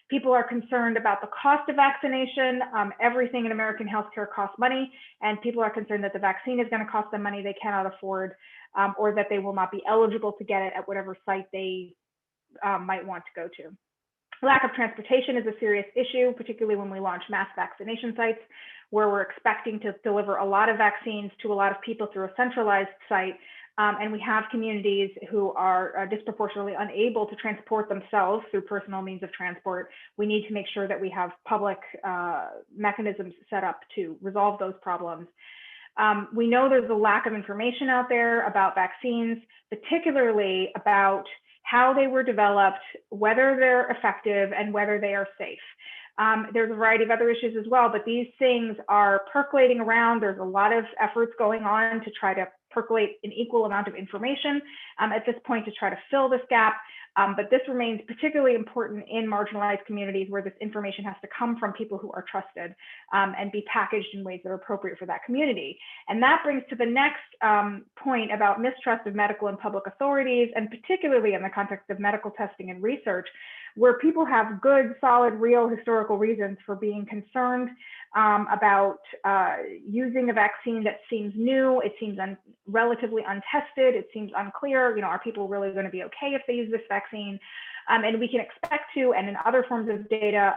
People are concerned about the cost of vaccination. Everything in American healthcare costs money, and people are concerned that the vaccine is going to cost them money they cannot afford, or that they will not be eligible to get it at whatever site they might want to go to. Lack of transportation is a serious issue, particularly when we launch mass vaccination sites, where we're expecting to deliver a lot of vaccines to a lot of people through a centralized site. And we have communities who are disproportionately unable to transport themselves through personal means of transport. We need to make sure that we have public mechanisms set up to resolve those problems. We know there's a lack of information out there about vaccines, particularly about how they were developed, whether they're effective, and whether they are safe. There's a variety of other issues as well, but these things are percolating around. There's a lot of efforts going on to try to percolate an equal amount of information at this point to try to fill this gap. But this remains particularly important in marginalized communities where this information has to come from people who are trusted and be packaged in ways that are appropriate for that community. And that brings to the next point about mistrust of medical and public authorities, and particularly in the context of medical testing and research, where people have good, solid, real historical reasons for being concerned about using a vaccine that seems new, it seems relatively untested, it seems unclear, are people really going to be okay if they use this vaccine? And we can expect to, and in other forms of data,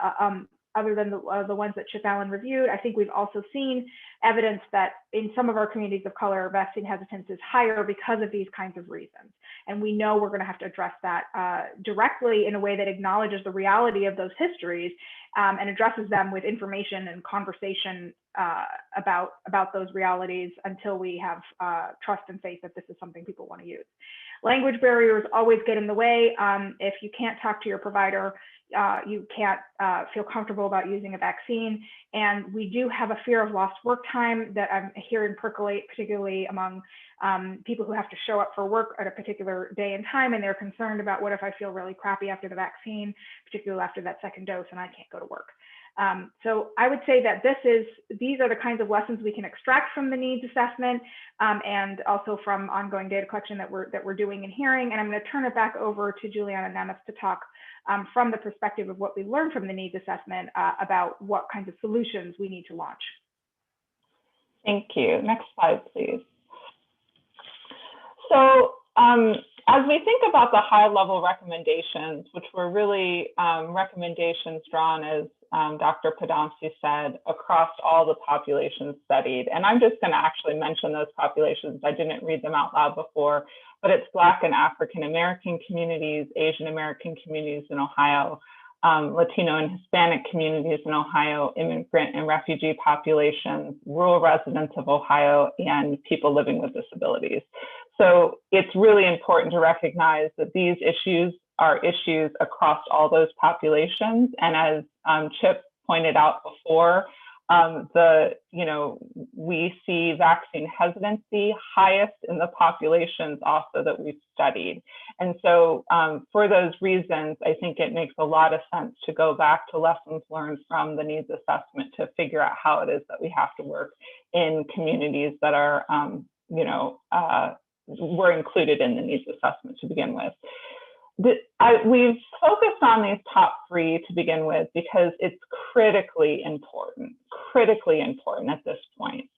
other than the ones that Chip Allen reviewed, I think we've also seen evidence that in some of our communities of color, vaccine hesitance is higher because of these kinds of reasons. And we know we're going to have to address that directly in a way that acknowledges the reality of those histories and addresses them with information and conversation about those realities until we have trust and faith that this is something people want to use. Language barriers always get in the way. If you can't talk to your provider, you can't feel comfortable about using a vaccine. And we do have a fear of lost work time that I'm hearing percolate, particularly among people who have to show up for work at a particular day and time, and they're concerned about, what if I feel really crappy after the vaccine, particularly after that second dose, and I can't go to work. So I would say that these are the kinds of lessons we can extract from the needs assessment and also from ongoing data collection that we're doing and hearing. And I'm going to turn it back over to Juliana Nemeth to talk from the perspective of what we learned from the needs assessment about what kinds of solutions we need to launch. Thank you. Next slide, please. So as we think about the high-level recommendations, which were really recommendations drawn, as Dr. Pedonci said, across all the populations studied. And I'm just going to actually mention those populations. I didn't read them out loud before, but it's Black and African American communities, Asian American communities in Ohio, Latino and Hispanic communities in Ohio, immigrant and refugee populations, rural residents of Ohio, and people living with disabilities. So it's really important to recognize that these issues are issues across all those populations. And as Chip pointed out before, we see vaccine hesitancy highest in the populations also that we've studied. And so for those reasons, I think it makes a lot of sense to go back to lessons learned from the needs assessment to figure out how it is that we have to work in communities that are, were included in the needs assessment to begin with. We've focused on these top three to begin with because it's critically important at this point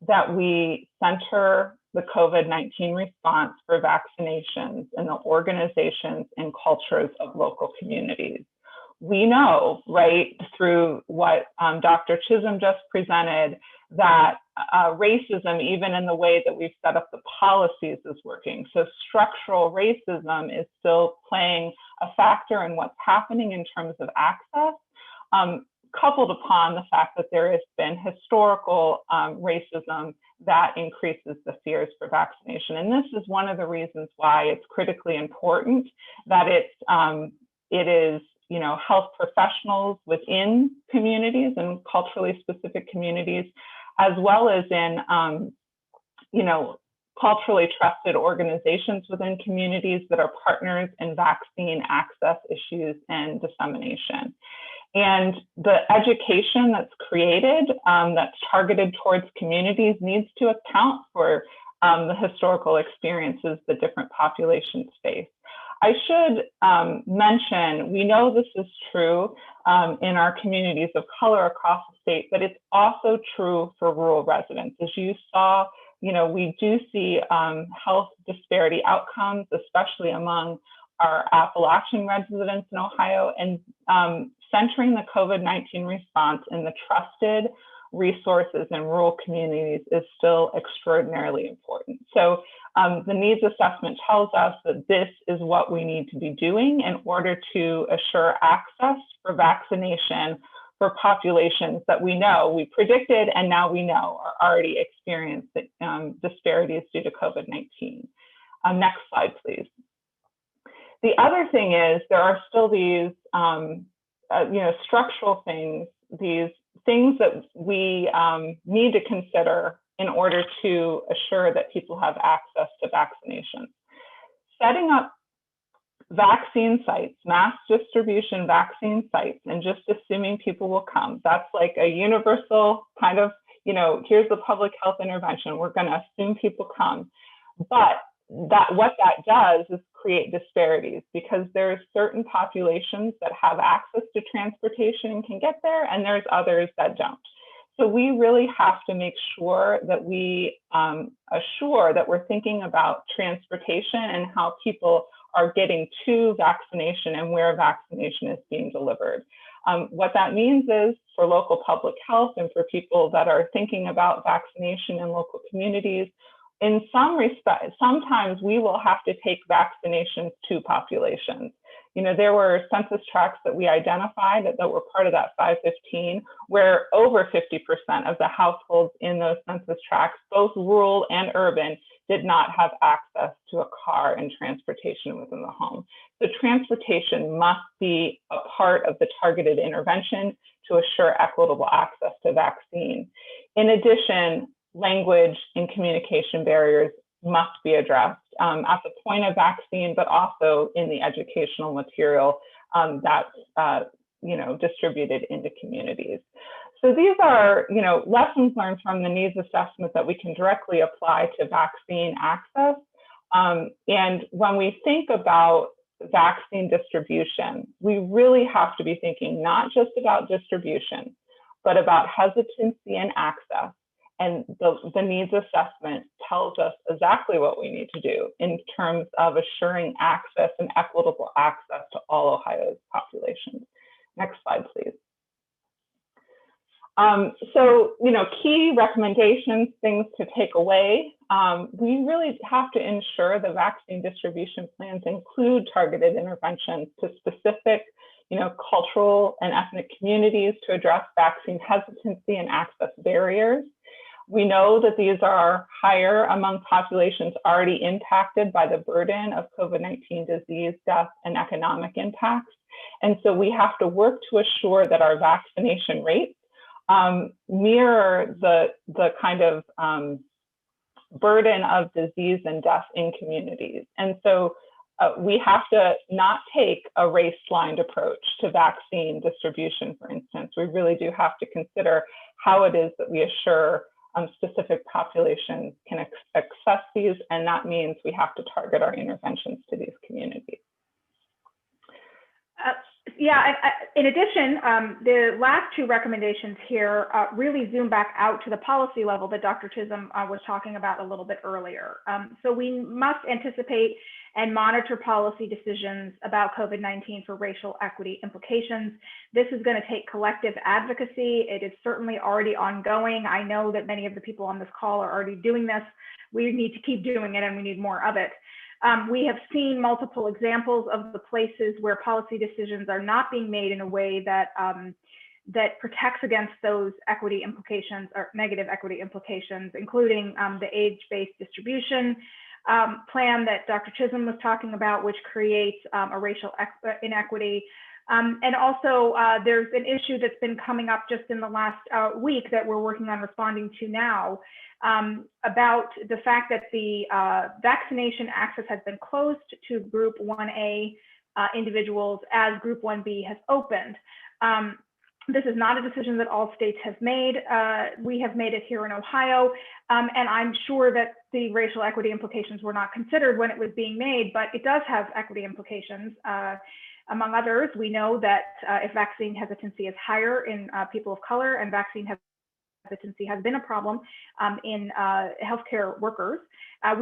that we center the COVID-19 response for vaccinations in the organizations and cultures of local communities. We know, right, through what Dr. Chisholm just presented, that racism, even in the way that we've set up the policies, is working. So structural racism is still playing a factor in what's happening in terms of access, coupled upon the fact that there has been historical racism that increases the fears for vaccination. And this is one of the reasons why it's critically important that it is health professionals within communities and culturally specific communities, as well as in, culturally trusted organizations within communities that are partners in vaccine access issues and dissemination. And the education that's created, that's targeted towards communities, needs to account for the historical experiences that different populations face. I should mention, we know this is true in our communities of color across the state, but it's also true for rural residents. As you saw, we do see health disparity outcomes, especially among our Appalachian residents in Ohio, and centering the COVID-19 response in the trusted resources in rural communities is still extraordinarily important. So the needs assessment tells us that this is what we need to be doing in order to assure access for vaccination for populations that we know, we predicted, and now we know are already experiencing disparities due to COVID-19. Next slide, please. The other thing is there are still these structural things, these things that we need to consider in order to assure that people have access to vaccinations. Setting up vaccine sites, mass distribution vaccine sites, and just assuming people will come, that's like a universal kind of, here's the public health intervention. We're going to assume people come. But what that does is create disparities, because there's certain populations that have access to transportation and can get there, and there's others that don't. So we really have to make sure that we assure that we're thinking about transportation and how people are getting to vaccination and where vaccination is being delivered. What that means is, for local public health and for people that are thinking about vaccination in local communities, in some respects, sometimes we will have to take vaccinations to populations. There were census tracts that we identified that were part of that 515, where over 50% of the households in those census tracts, both rural and urban, did not have access to a car and transportation within the home. So transportation must be a part of the targeted intervention to assure equitable access to vaccine. In addition, language and communication barriers must be addressed at the point of vaccine, but also in the educational material that's distributed into communities. So these are lessons learned from the needs assessment that we can directly apply to vaccine access. And when we think about vaccine distribution, we really have to be thinking not just about distribution, but about hesitancy and access. And the needs assessment tells us exactly what we need to do in terms of assuring access and equitable access to all Ohio's populations. Next slide, please. So, key recommendations, things to take away. We really have to ensure the vaccine distribution plans include targeted interventions to specific, cultural and ethnic communities to address vaccine hesitancy and access barriers. We know that these are higher among populations already impacted by the burden of COVID-19 disease, death, and economic impacts. And so we have to work to assure that our vaccination rates mirror the kind of burden of disease and death in communities. And so we have to not take a race-lined approach to vaccine distribution, for instance. We really do have to consider how it is that we assure specific populations can access these, and that means we have to target our interventions to these communities. In addition, the last two recommendations here really zoom back out to the policy level that Dr. Chisholm was talking about a little bit earlier. So we must anticipate and monitor policy decisions about COVID-19 for racial equity implications. This is going to take collective advocacy. It is certainly already ongoing. I know that many of the people on this call are already doing this. We need to keep doing it, and we need more of it. We have seen multiple examples of the places where policy decisions are not being made in a way that that protects against those equity implications or negative equity implications, including the age-based distribution plan that Dr. Chisholm was talking about, which creates a racial inequity. And also there's an issue that's been coming up just in the last week that we're working on responding to now, about the fact that the vaccination access has been closed to Group 1A individuals as Group 1B has opened. This is not a decision that all states have made. We have made it here in Ohio, and I'm sure that the racial equity implications were not considered when it was being made, but it does have equity implications. Among others, we know that if vaccine hesitancy is higher in people of color, and vaccine hesitancy has been a problem in healthcare workers,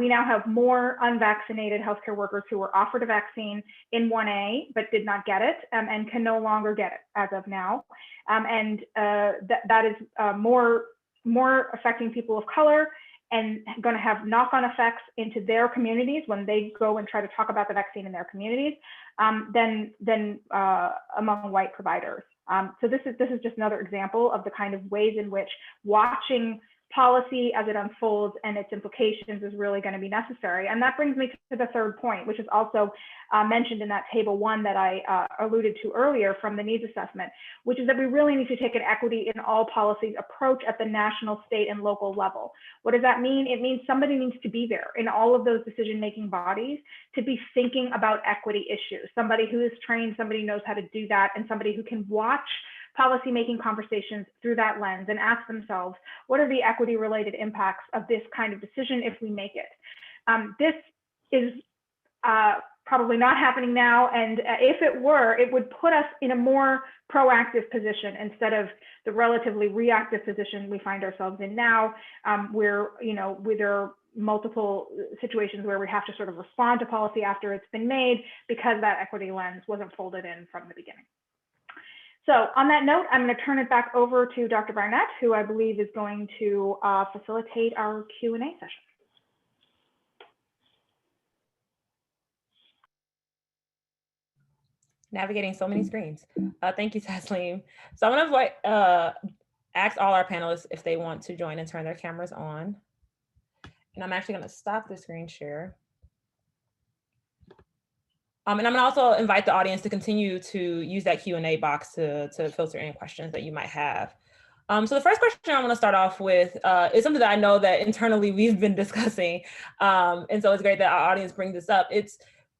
we now have more unvaccinated healthcare workers who were offered a vaccine in 1A but did not get it and can no longer get it as of now. That is more affecting people of color and going to have knock-on effects into their communities when they go and try to talk about the vaccine in their communities than among white providers. So this is just another example of the kind of ways in which watching policy as it unfolds and its implications is really going to be necessary. And that brings me to the third point, which is also mentioned in that table 1 that I alluded to earlier from the needs assessment, which is that we really need to take an equity in all policies approach at the national, state, and local level. What does that mean? It means somebody needs to be there in all of those decision-making bodies to be thinking about equity issues. Somebody who is trained, somebody who knows how to do that, and somebody who can watch policymaking conversations through that lens and ask themselves, what are the equity related impacts of this kind of decision if we make it? This is probably not happening now. And if it were, it would put us in a more proactive position instead of the relatively reactive position we find ourselves in now, where, there are multiple situations where we have to sort of respond to policy after it's been made because that equity lens wasn't folded in from the beginning. So on that note, I'm going to turn it back over to Dr. Barnett, who I believe is going to facilitate our Q&A session. Navigating so many screens. Thank you, Taslim. So I'm going to ask all our panelists if they want to join and turn their cameras on. And I'm actually going to stop the screen share. And I'm gonna also invite the audience to continue to use that Q&A box to filter in questions that you might have. So the first question I wanna start off with is something that I know that internally we've been discussing. And so it's great that our audience brings this up.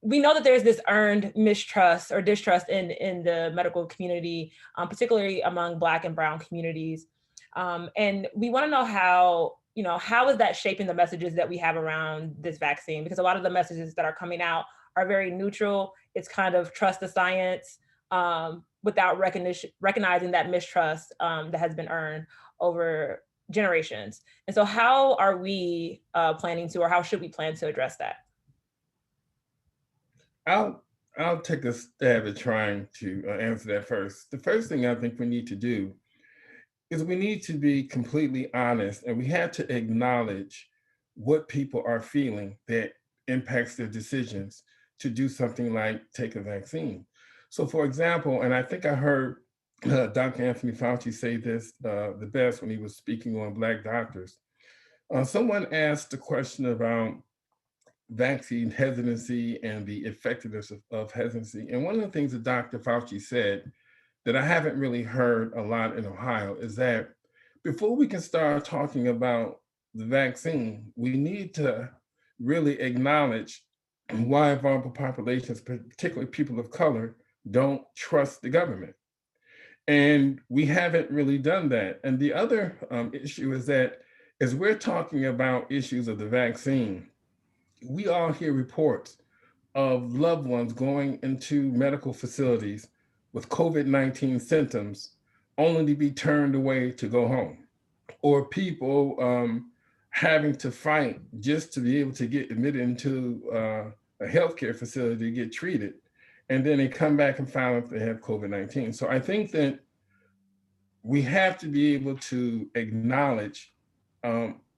We know that there's this earned mistrust or distrust in the medical community, particularly among Black and Brown communities. And we wanna know how is that shaping the messages that we have around this vaccine? Because a lot of the messages that are coming out are very neutral. It's kind of trust the science without recognizing that mistrust that has been earned over generations. And so how are we planning to, or how should we plan to address that? I'll take a stab at trying to answer that first. The first thing I think we need to do is we need to be completely honest, and we have to acknowledge what people are feeling that impacts their decisions to do something like take a vaccine. So for example, and I think I heard Dr. Anthony Fauci say this the best when he was speaking on Black doctors. Someone asked a question about vaccine hesitancy and the effectiveness of hesitancy. And one of the things that Dr. Fauci said that I haven't really heard a lot in Ohio is that before we can start talking about the vaccine, we need to really acknowledge why vulnerable populations, particularly people of color, don't trust the government. And we haven't really done that. And the other issue is that as we're talking about issues of the vaccine, we all hear reports of loved ones going into medical facilities with COVID-19 symptoms only to be turned away to go home, or people having to fight just to be able to get admitted into a healthcare facility to get treated, and then they come back and find out they have COVID-19. So I think that we have to be able to acknowledge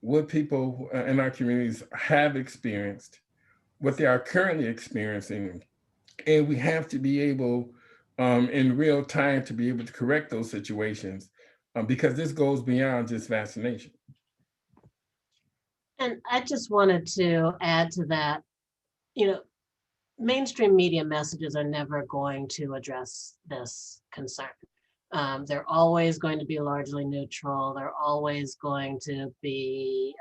what people in our communities have experienced, what they are currently experiencing, and we have to be able in real time to be able to correct those situations because this goes beyond just vaccination. And I just wanted to add to that, mainstream media messages are never going to address this concern. They're always going to be largely neutral. They're always going to be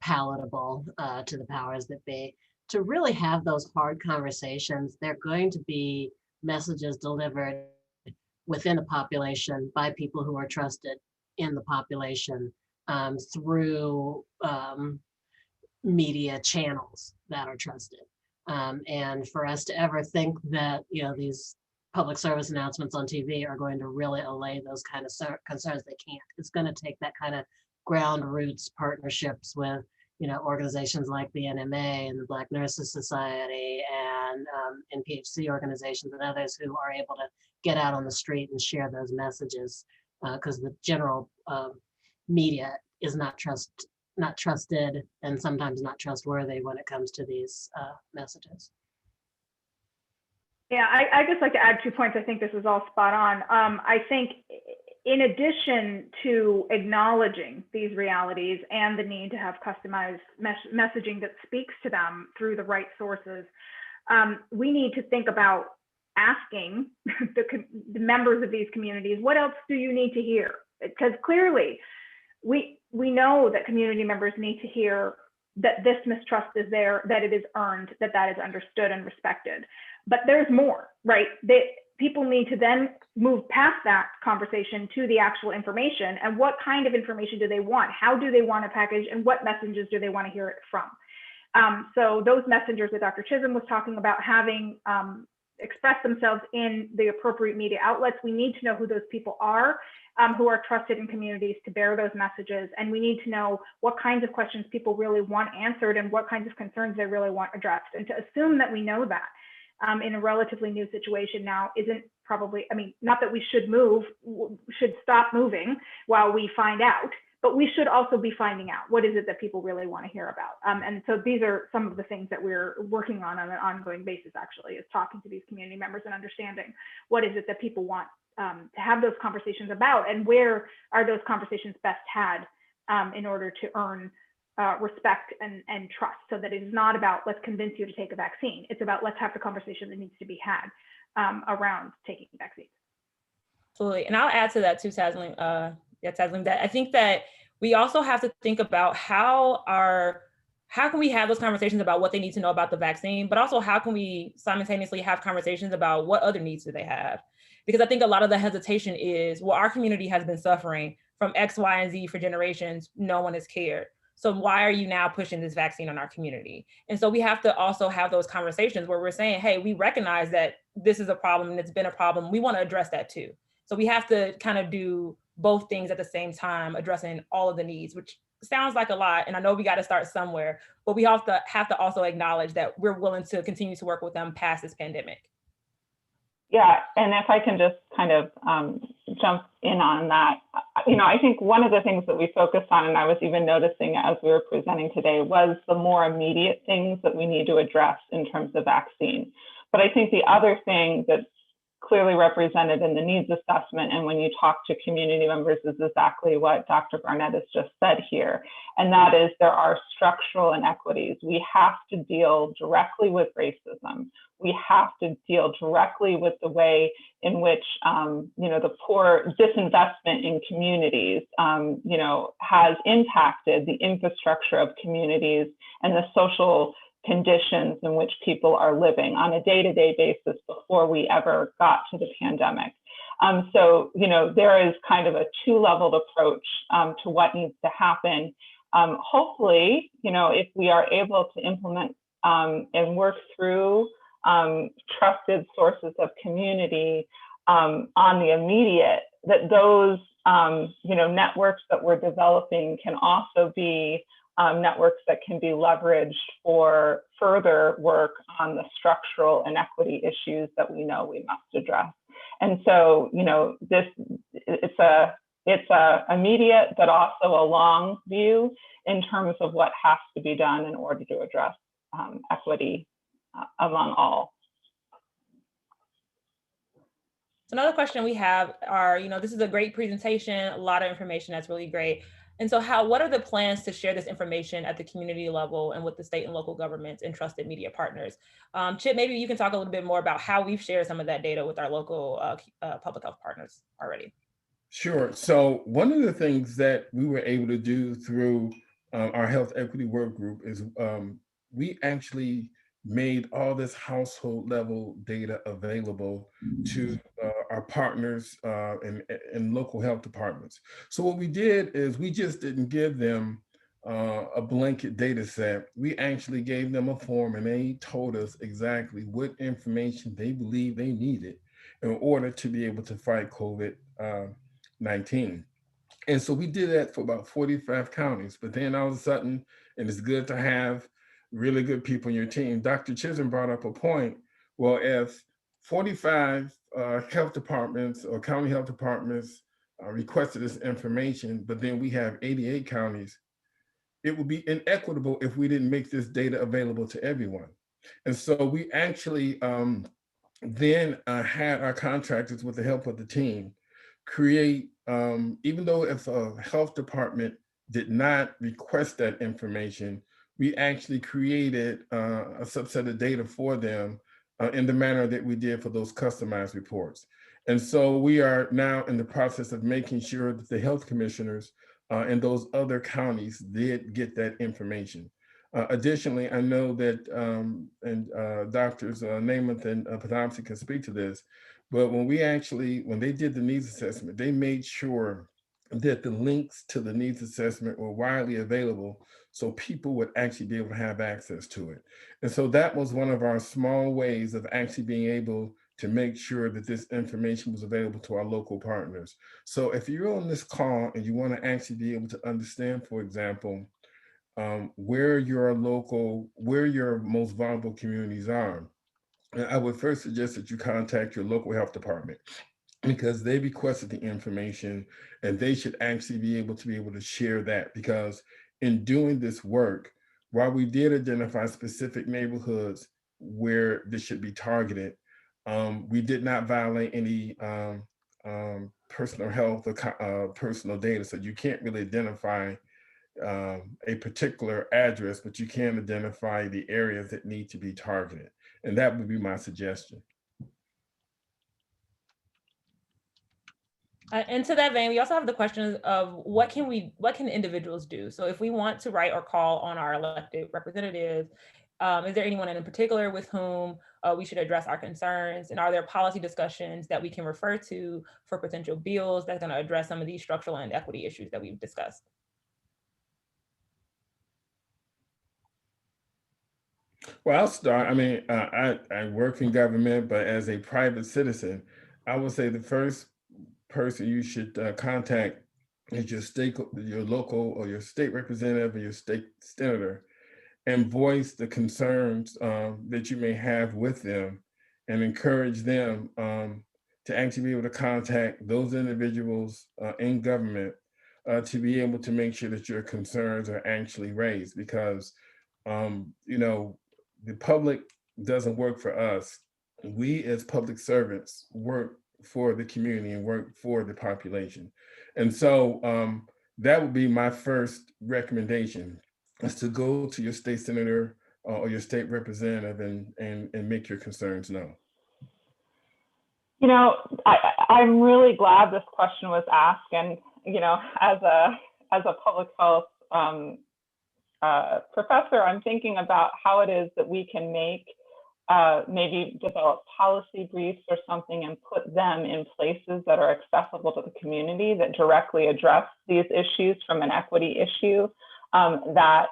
palatable to the powers that be. To really have those hard conversations, they're going to be messages delivered within the population by people who are trusted in the population through media channels that are trusted. And for us to ever think that these public service announcements on TV are going to really allay those kind of concerns, they can't. It's going to take that kind of ground roots partnerships with organizations like the NMA and the Black Nurses Society and NPHC organizations and others who are able to get out on the street and share those messages, because the general media is not trusted and sometimes not trustworthy when it comes to these messages. Yeah, I just like to add 2 points. I think this is all spot on. I think in addition to acknowledging these realities and the need to have customized messaging that speaks to them through the right sources, we need to think about asking the members of these communities, what else do you need to hear? Because clearly, we know that community members need to hear that this mistrust is there, that it is earned, that that is understood and respected. But there's more, right? People need to then move past that conversation to the actual information, and what kind of information do they want? How do they want to package, and what messages do they want to hear it from? So those messengers that Dr. Chisholm was talking about having expressed themselves in the appropriate media outlets, we need to know who those people are, who are trusted in communities to bear those messages. And we need to know what kinds of questions people really want answered and what kinds of concerns they really want addressed. And to assume that we know that in a relatively new situation now isn't probably, I mean, not that we should stop moving while we find out, but we should also be finding out what is it that people really want to hear about. And so these are some of the things that we're working on an ongoing basis, actually, is talking to these community members and understanding what is it that people want to have those conversations about, and where are those conversations best had in order to earn respect and trust, so that it is not about let's convince you to take a vaccine. It's about let's have the conversation that needs to be had around taking vaccines. Absolutely. And I'll add to that too, Taslim, that I think that we also have to think about how can we have those conversations about what they need to know about the vaccine, but also how can we simultaneously have conversations about what other needs do they have? Because I think a lot of the hesitation is, well, our community has been suffering from X, Y, and Z for generations. No one has cared. So why are you now pushing this vaccine on our community? And so we have to also have those conversations where we're saying, hey, we recognize that this is a problem and it's been a problem. We want to address that too. So we have to kind of do both things at the same time, addressing all of the needs, which sounds like a lot. And I know we got to start somewhere, but we have to also acknowledge that we're willing to continue to work with them past this pandemic. Yeah, and if I can just kind of jump in on that, I think one of the things that we focused on, and I was even noticing as we were presenting today, was the more immediate things that we need to address in terms of vaccine. But I think the other thing that's clearly represented in the needs assessment, and when you talk to community members, is exactly what Dr. Barnett has just said here. And that is, there are structural inequities. We have to deal directly with racism. We have to deal directly with the way in which, the poor disinvestment in communities, has impacted the infrastructure of communities and the social conditions in which people are living on a day-to-day basis before we ever got to the pandemic. So there is kind of a two-leveled approach to what needs to happen. Hopefully, if we are able to implement and work through trusted sources of community on the immediate, that those networks that we're developing can also be networks that can be leveraged for further work on the structural inequity issues that we know we must address. And so, it's a immediate but also a long view in terms of what has to be done in order to address equity among all. So another question we have are, this is a great presentation, a lot of information that's really great. And so what are the plans to share this information at the community level and with the state and local governments and trusted media partners? Chip, maybe you can talk a little bit more about how we've shared some of that data with our local public health partners already. Sure. So one of the things that we were able to do through our health equity work group is we actually made all this household level data available to our partners and local health departments. So what we did is we just didn't give them a blanket data set. We actually gave them a form, and they told us exactly what information they believe they needed in order to be able to fight COVID-19. And so we did that for about 45 counties, but then all of a sudden, and it's good to have really good people in your team. Dr. Chisholm brought up a point. Well, if 45 health departments or county health departments requested this information, but then we have 88 counties, it would be inequitable if we didn't make this data available to everyone. And so we actually then had our contractors, with the help of the team, create even though if a health department did not request that information, we actually created a subset of data for them in the manner that we did for those customized reports. And so we are now in the process of making sure that the health commissioners in those other counties did get that information. Additionally, I know that, and Doctors Namath and Padamsi can speak to this, but when they did the needs assessment, they made sure that the links to the needs assessment were widely available so people would actually be able to have access to it. And so that was one of our small ways of actually being able to make sure that this information was available to our local partners. So if you're on this call and you want to actually be able to understand, for example, where your most vulnerable communities are, I would first suggest that you contact your local health department, because they requested the information and they should actually be able to share that. Because in doing this work, while we did identify specific neighborhoods where this should be targeted, we did not violate any personal health or personal data. So you can't really identify a particular address, but you can identify the areas that need to be targeted. And that would be my suggestion. And to that vein, we also have the question of what can individuals do? So if we want to write or call on our elected representatives, is there anyone in particular with whom we should address our concerns? And are there policy discussions that we can refer to for potential bills that's going to address some of these structural and equity issues that we've discussed? Well, I'll start. I mean, I work in government, but as a private citizen, I would say the first person you should contact is your local or your state representative or your state senator, and voice the concerns that you may have with them, and encourage them to actually be able to contact those individuals in government to be able to make sure that your concerns are actually raised. Because the public doesn't work for us. We as public servants work for the community and work for the population. And so that would be my first recommendation, is to go to your state senator or your state representative and make your concerns known. I'm really glad this question was asked. And, as a public health professor, I'm thinking about how it is that we can maybe develop policy briefs or something and put them in places that are accessible to the community, that directly address these issues from an equity issue that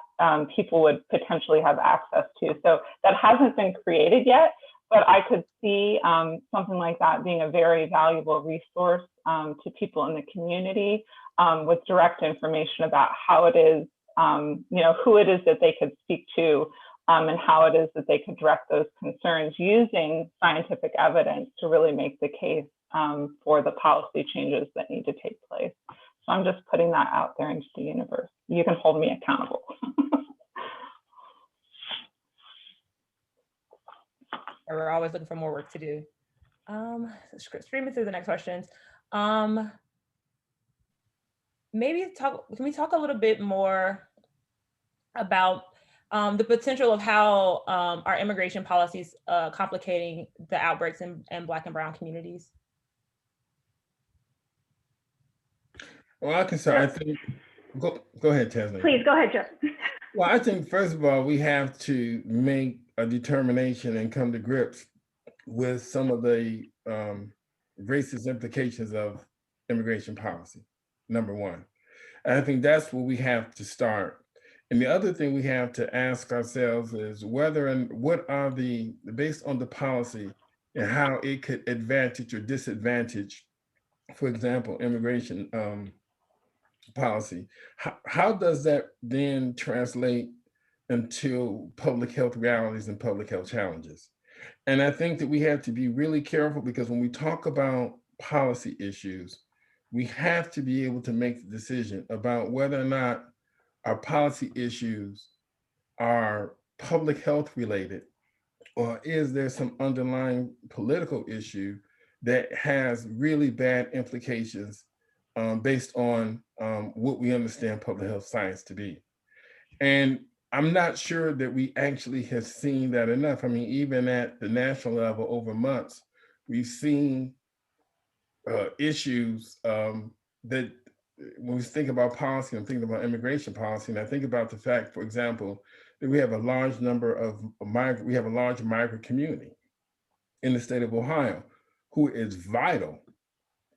people would potentially have access to. So that hasn't been created yet, but I could see something like that being a very valuable resource to people in the community with direct information about how it is, who it is that they could speak to, and how it is that they could direct those concerns using scientific evidence to really make the case for the policy changes that need to take place. So I'm just putting that out there into the universe. You can hold me accountable. We're always looking for more work to do. Streaming through the next questions. Can we talk a little bit more about the potential of how our immigration policies complicating the outbreaks in Black and Brown communities? Well, I can start. I think, go ahead, Tasman. Please, go ahead, Joe. Well, I think first of all, we have to make a determination and come to grips with some of the racist implications of immigration policy, number one. And I think that's where we have to start. And the other thing we have to ask ourselves is whether and what are based on the policy and how it could advantage or disadvantage, for example, immigration policy. How does that then translate into public health realities and public health challenges? And I think that we have to be really careful, because when we talk about policy issues, we have to be able to make the decision about whether or not our policy issues are public health related, or is there some underlying political issue that has really bad implications based on what we understand public health science to be. And I'm not sure that we actually have seen that enough. I mean, even at the national level over months, we've seen issues that when we think about policy, I'm thinking about immigration policy, and I think about the fact, for example, that we have a large number of we have a large migrant community in the state of Ohio who is vital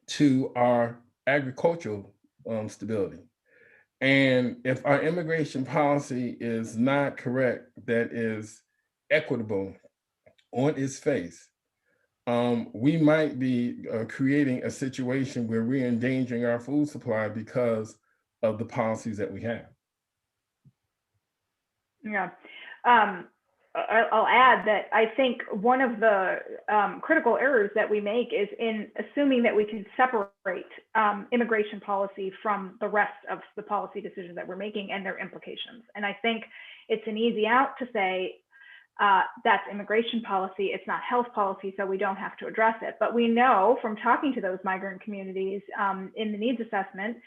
to our agricultural stability. And if our immigration policy is not correct, that is equitable on its face, we might be creating a situation where we're endangering our food supply because of the policies that we have. Yeah. I'll add that I think one of the critical errors that we make is in assuming that we can separate immigration policy from the rest of the policy decisions that we're making and their implications. And I think it's an easy out to say that's immigration policy, it's not health policy, so we don't have to address it. But we know from talking to those migrant communities in the needs assessment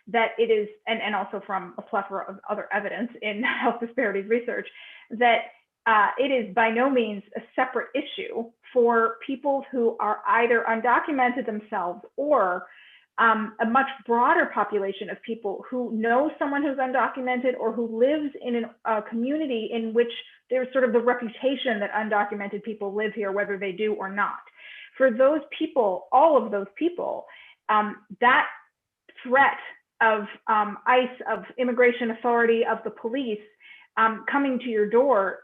that it is, and also from a plethora of other evidence in health disparities research, that it is by no means a separate issue for people who are either undocumented themselves or a much broader population of people who know someone who's undocumented or who lives in a community in which there's sort of the reputation that undocumented people live here, whether they do or not. For those people, all of those people, that threat of ICE, of immigration authority, of the police coming to your door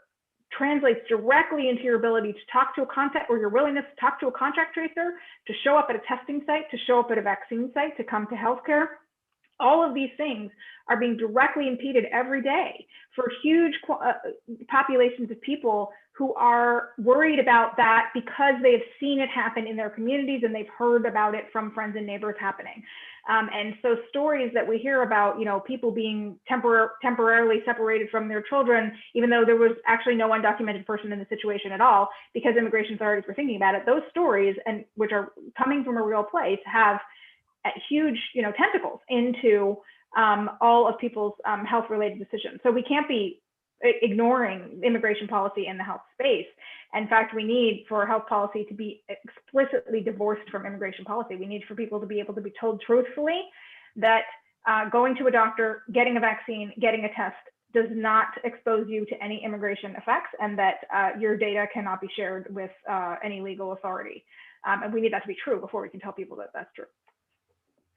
translates directly into your ability to talk to a contact, or your willingness to talk to a contact tracer, to show up at a testing site, to show up at a vaccine site, to come to healthcare. All of these things are being directly impeded every day for huge populations of people who are worried about that because they've seen it happen in their communities and they've heard about it from friends and neighbors happening. And so stories that we hear about, you know, people being temporarily separated from their children, even though there was actually no undocumented person in the situation at all, because immigration authorities were thinking about it, those stories, and which are coming from a real place, have huge, you know, tentacles into all of people's health-related decisions. So we can't be ignoring immigration policy in the health space. In fact, we need for health policy to be explicitly divorced from immigration policy. We need for people to be able to be told truthfully that going to a doctor, getting a vaccine, getting a test does not expose you to any immigration effects, and that your data cannot be shared with any legal authority. And we need that to be true before we can tell people that that's true.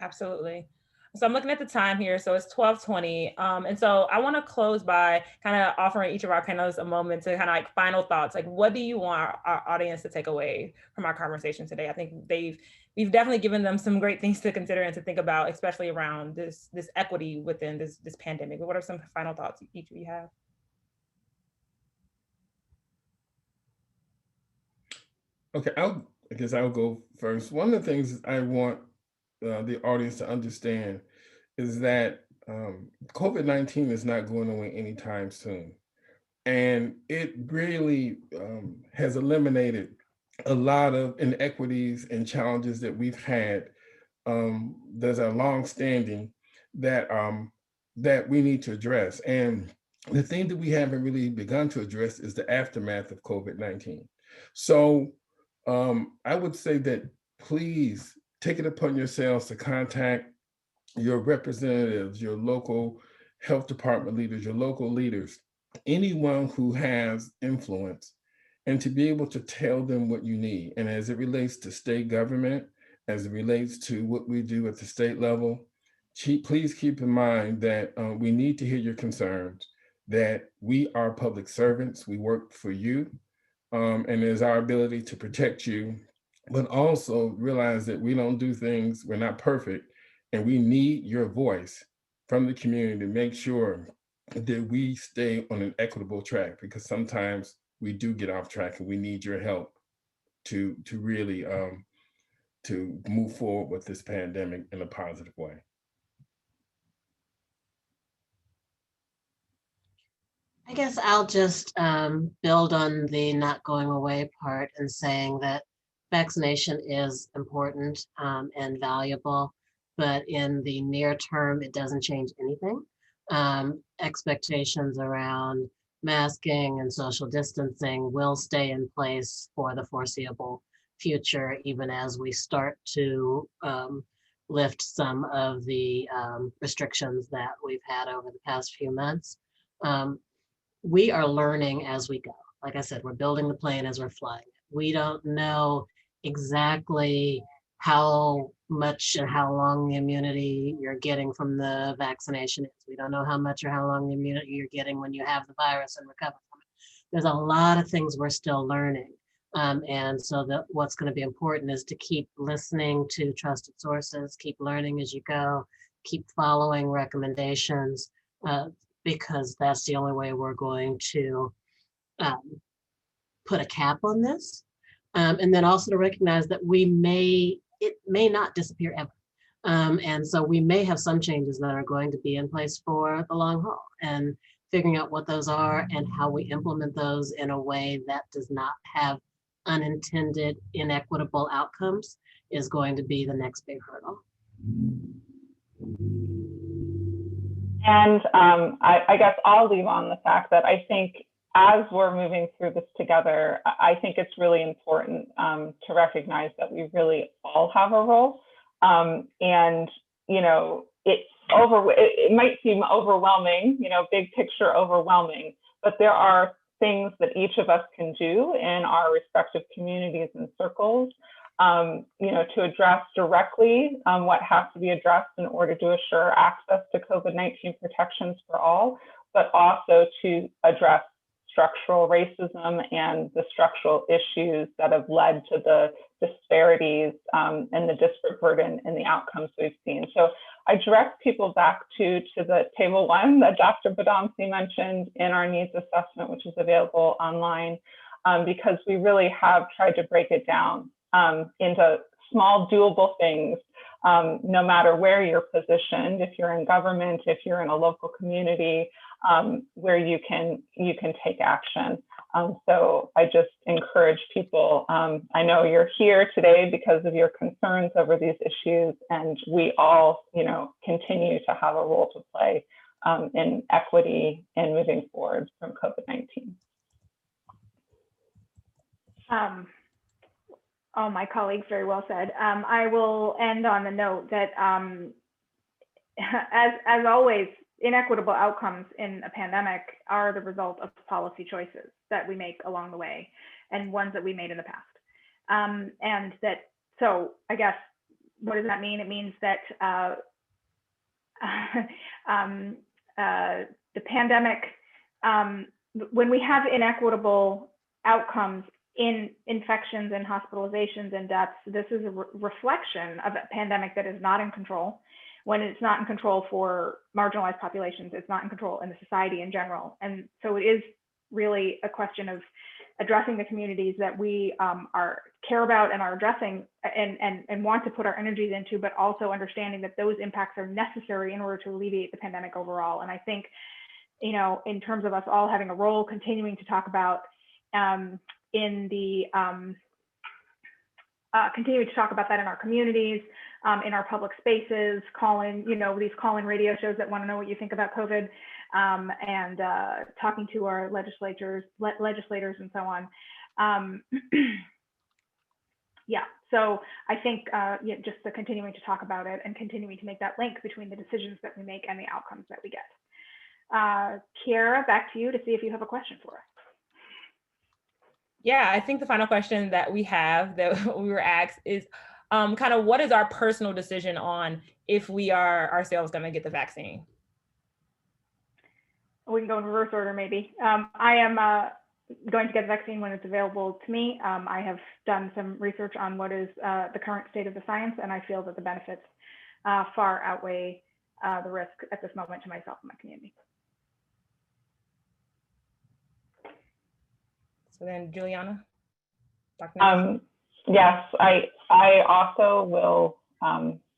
Absolutely. So I'm looking at the time here. So it's 12:20. And so I want to close by kind of offering each of our panelists a moment to kind of like final thoughts. Like, what do you want our audience to take away from our conversation today? I think we've definitely given them some great things to consider and to think about, especially around this equity within this pandemic. But what are some final thoughts each of you have? Okay, I guess I'll go first. One of the things I want the audience to understand is that COVID-19 is not going away anytime soon. And it really has eliminated a lot of inequities and challenges that we've had that are longstanding that we need to address. And the thing that we haven't really begun to address is the aftermath of COVID-19. So I would say that please take it upon yourselves to contact your representatives, your local health department leaders, your local leaders, anyone who has influence, and to be able to tell them what you need. And as it relates to state government, as it relates to what we do at the state level, please keep in mind that we need to hear your concerns, that we are public servants, we work for you, and it's our ability to protect you, but also realize that we don't do things, we're not perfect, and we need your voice from the community to make sure that we stay on an equitable track, because sometimes we do get off track and we need your help to really to move forward with this pandemic in a positive way. I guess I'll just build on the not going away part and saying that vaccination is important and valuable. but in the near term, it doesn't change anything. Expectations around masking and social distancing will stay in place for the foreseeable future, even as we start to lift some of the restrictions that we've had over the past few months. We are learning as we go. Like I said, we're building the plane as we're flying. We don't know exactly how much and how long the immunity you're getting from the vaccination is. We don't know how much or how long the immunity you're getting when you have the virus and recover from it. There's a lot of things we're still learning. And so what's going to be important is to keep listening to trusted sources, keep learning as you go, keep following recommendations, because that's the only way we're going to put a cap on this. And then also to recognize that it may not disappear ever. And so we may have some changes that are going to be in place for the long haul, and figuring out what those are and how we implement those in a way that does not have unintended inequitable outcomes is going to be the next big hurdle. And I guess I'll leave on the fact that I think as we're moving through this together, I think it's really important to recognize that we really all have a role. And, you know, it might seem overwhelming, you know, big picture overwhelming, but there are things that each of us can do in our respective communities and circles, you know, to address directly what has to be addressed in order to assure access to COVID-19 protections for all, but also to address structural racism and the structural issues that have led to the disparities and the disparate burden in the outcomes we've seen. So I direct people back to the table one that Dr. Badamsi mentioned in our needs assessment, which is available online, because we really have tried to break it down into small doable things, no matter where you're positioned, if you're in government, if you're in a local community, where you can take action. So I just encourage people, I know you're here today because of your concerns over these issues, and we all, you know, continue to have a role to play in equity and moving forward from COVID-19. All my colleagues very well said. I will end on the note that, as always, inequitable outcomes in a pandemic are the result of policy choices that we make along the way, and ones that we made in the past. And that, so I guess, what does that mean? It means that the pandemic, when we have inequitable outcomes in infections and hospitalizations and deaths, this is a reflection of a pandemic that is not in control. When it's not in control for marginalized populations, it's not in control in the society in general. And so it is really a question of addressing the communities that we care about and are addressing and want to put our energies into, but also understanding that those impacts are necessary in order to alleviate the pandemic overall. And I think, you know, in terms of us all having a role, continuing to talk about continue to talk about that in our communities, in our public spaces, you know, these call-in radio shows that want to know what you think about COVID, and talking to our legislators and so on. Yeah, so I think yeah, just the continuing to talk about it and continuing to make that link between the decisions that we make and the outcomes that we get. Kiara, back to you to see if you have a question for us. Yeah, I think the final question that we have that we were asked is kind of what is our personal decision on if we are ourselves going to get the vaccine? We can go in reverse order, maybe. I am going to get the vaccine when it's available to me. I have done some research on what is the current state of the science, and I feel that the benefits far outweigh the risk at this moment to myself and my community. So then, Juliana, Dr. Yes, I also will,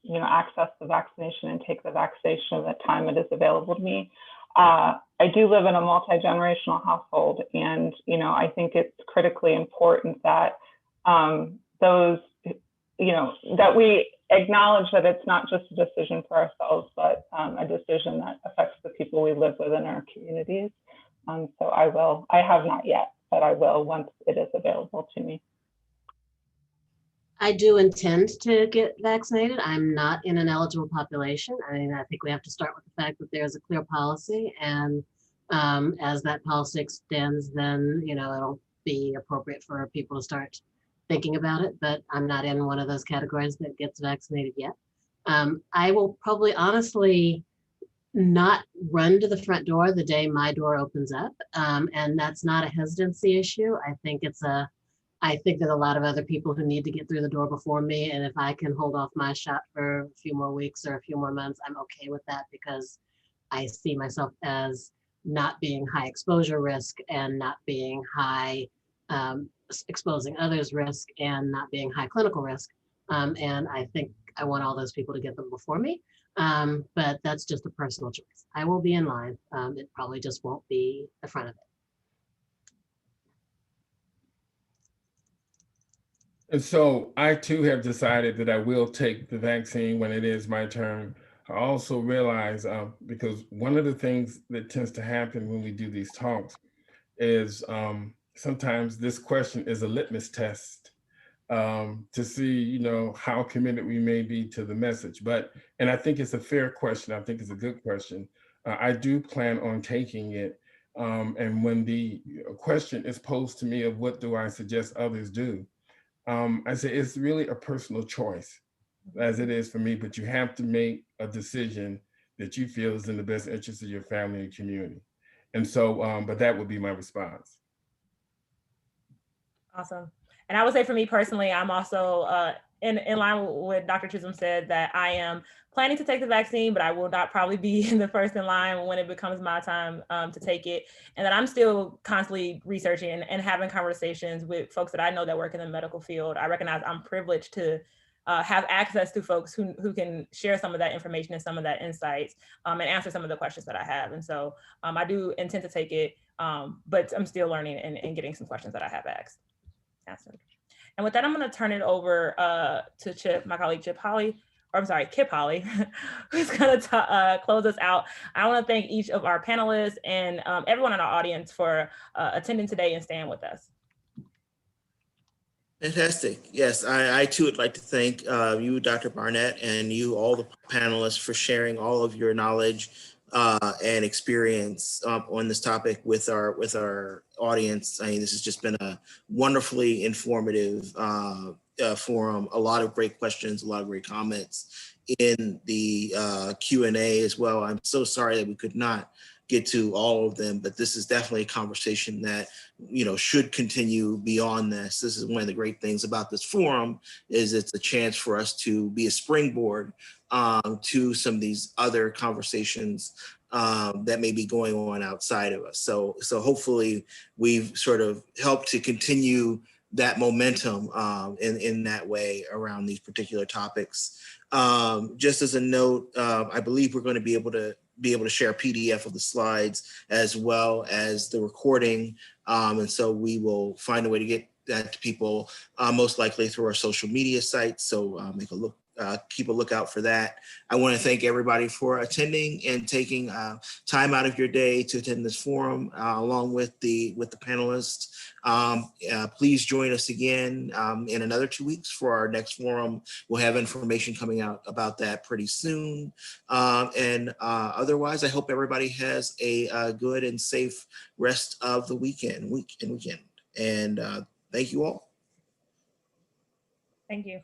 you know, access the vaccination and take the vaccination at the time it is available to me. I do live in a multi-generational household, and you know, I think it's critically important that those, you know, that we acknowledge that it's not just a decision for ourselves, but a decision that affects the people we live with in our communities. So I have not yet, but I will once it is available to me. I do intend to get vaccinated. I'm not in an eligible population. I mean, I think we have to start with the fact that there's a clear policy, and as that policy extends, then, you know, it'll be appropriate for people to start thinking about it, but I'm not in one of those categories that gets vaccinated yet. I will probably honestly not run to the front door the day my door opens up. And that's not a hesitancy issue. I think that a lot of other people who need to get through the door before me, and if I can hold off my shot for a few more weeks or a few more months, I'm okay with that, because I see myself as not being high exposure risk and not being high exposing others risk and not being high clinical risk. And I think I want all those people to get them before me. But that's just a personal choice. I will be in line. It probably just won't be the front of it. And so I too have decided that I will take the vaccine when it is my turn. I also realize, because one of the things that tends to happen when we do these talks is sometimes this question is a litmus test to see, you know, how committed we may be to the message. And I think it's a fair question. I think it's a good question. I do plan on taking it. And when the question is posed to me of what do I suggest others do, I say it's really a personal choice, as it is for me, but you have to make a decision that you feel is in the best interest of your family and community. And so, but that would be my response. Awesome. And I would say for me personally, I'm also in line with what Dr. Chisholm said, that I am planning to take the vaccine, but I will not probably be in the first in line when it becomes my time to take it. And that I'm still constantly researching and having conversations with folks that I know that work in the medical field. I recognize I'm privileged to have access to folks who can share some of that information and some of that insights and answer some of the questions that I have. And so I do intend to take it, but I'm still learning and getting some questions that I have asked. Awesome. And with that, I'm going to turn it over to Chip, my colleague Kip Hawley, who's going to close us out. I want to thank each of our panelists and everyone in our audience for attending today and staying with us. Fantastic. Yes, I too would like to thank you, Dr. Barnett, and you, all the panelists, for sharing all of your knowledge and experience on this topic with our audience. I mean, this has just been a wonderfully informative forum. A lot of great questions, a lot of great comments in the Q&A as well. I'm so sorry that we could not get to all of them, but this is definitely a conversation that, you know, should continue beyond this. This is one of the great things about this forum, is it's a chance for us to be a springboard to some of these other conversations that may be going on outside of us. So hopefully we've sort of helped to continue that momentum in that way around these particular topics. Just as a note, I believe we're going to be able to share a PDF of the slides as well as the recording. And so we will find a way to get that to people, most likely through our social media sites. So keep a lookout for that. I want to thank everybody for attending and taking time out of your day to attend this forum, along with the panelists. Please join us again in another 2 weeks for our next forum. We'll have information coming out about that pretty soon. Otherwise, I hope everybody has a good and safe rest of the weekend. And thank you all. Thank you.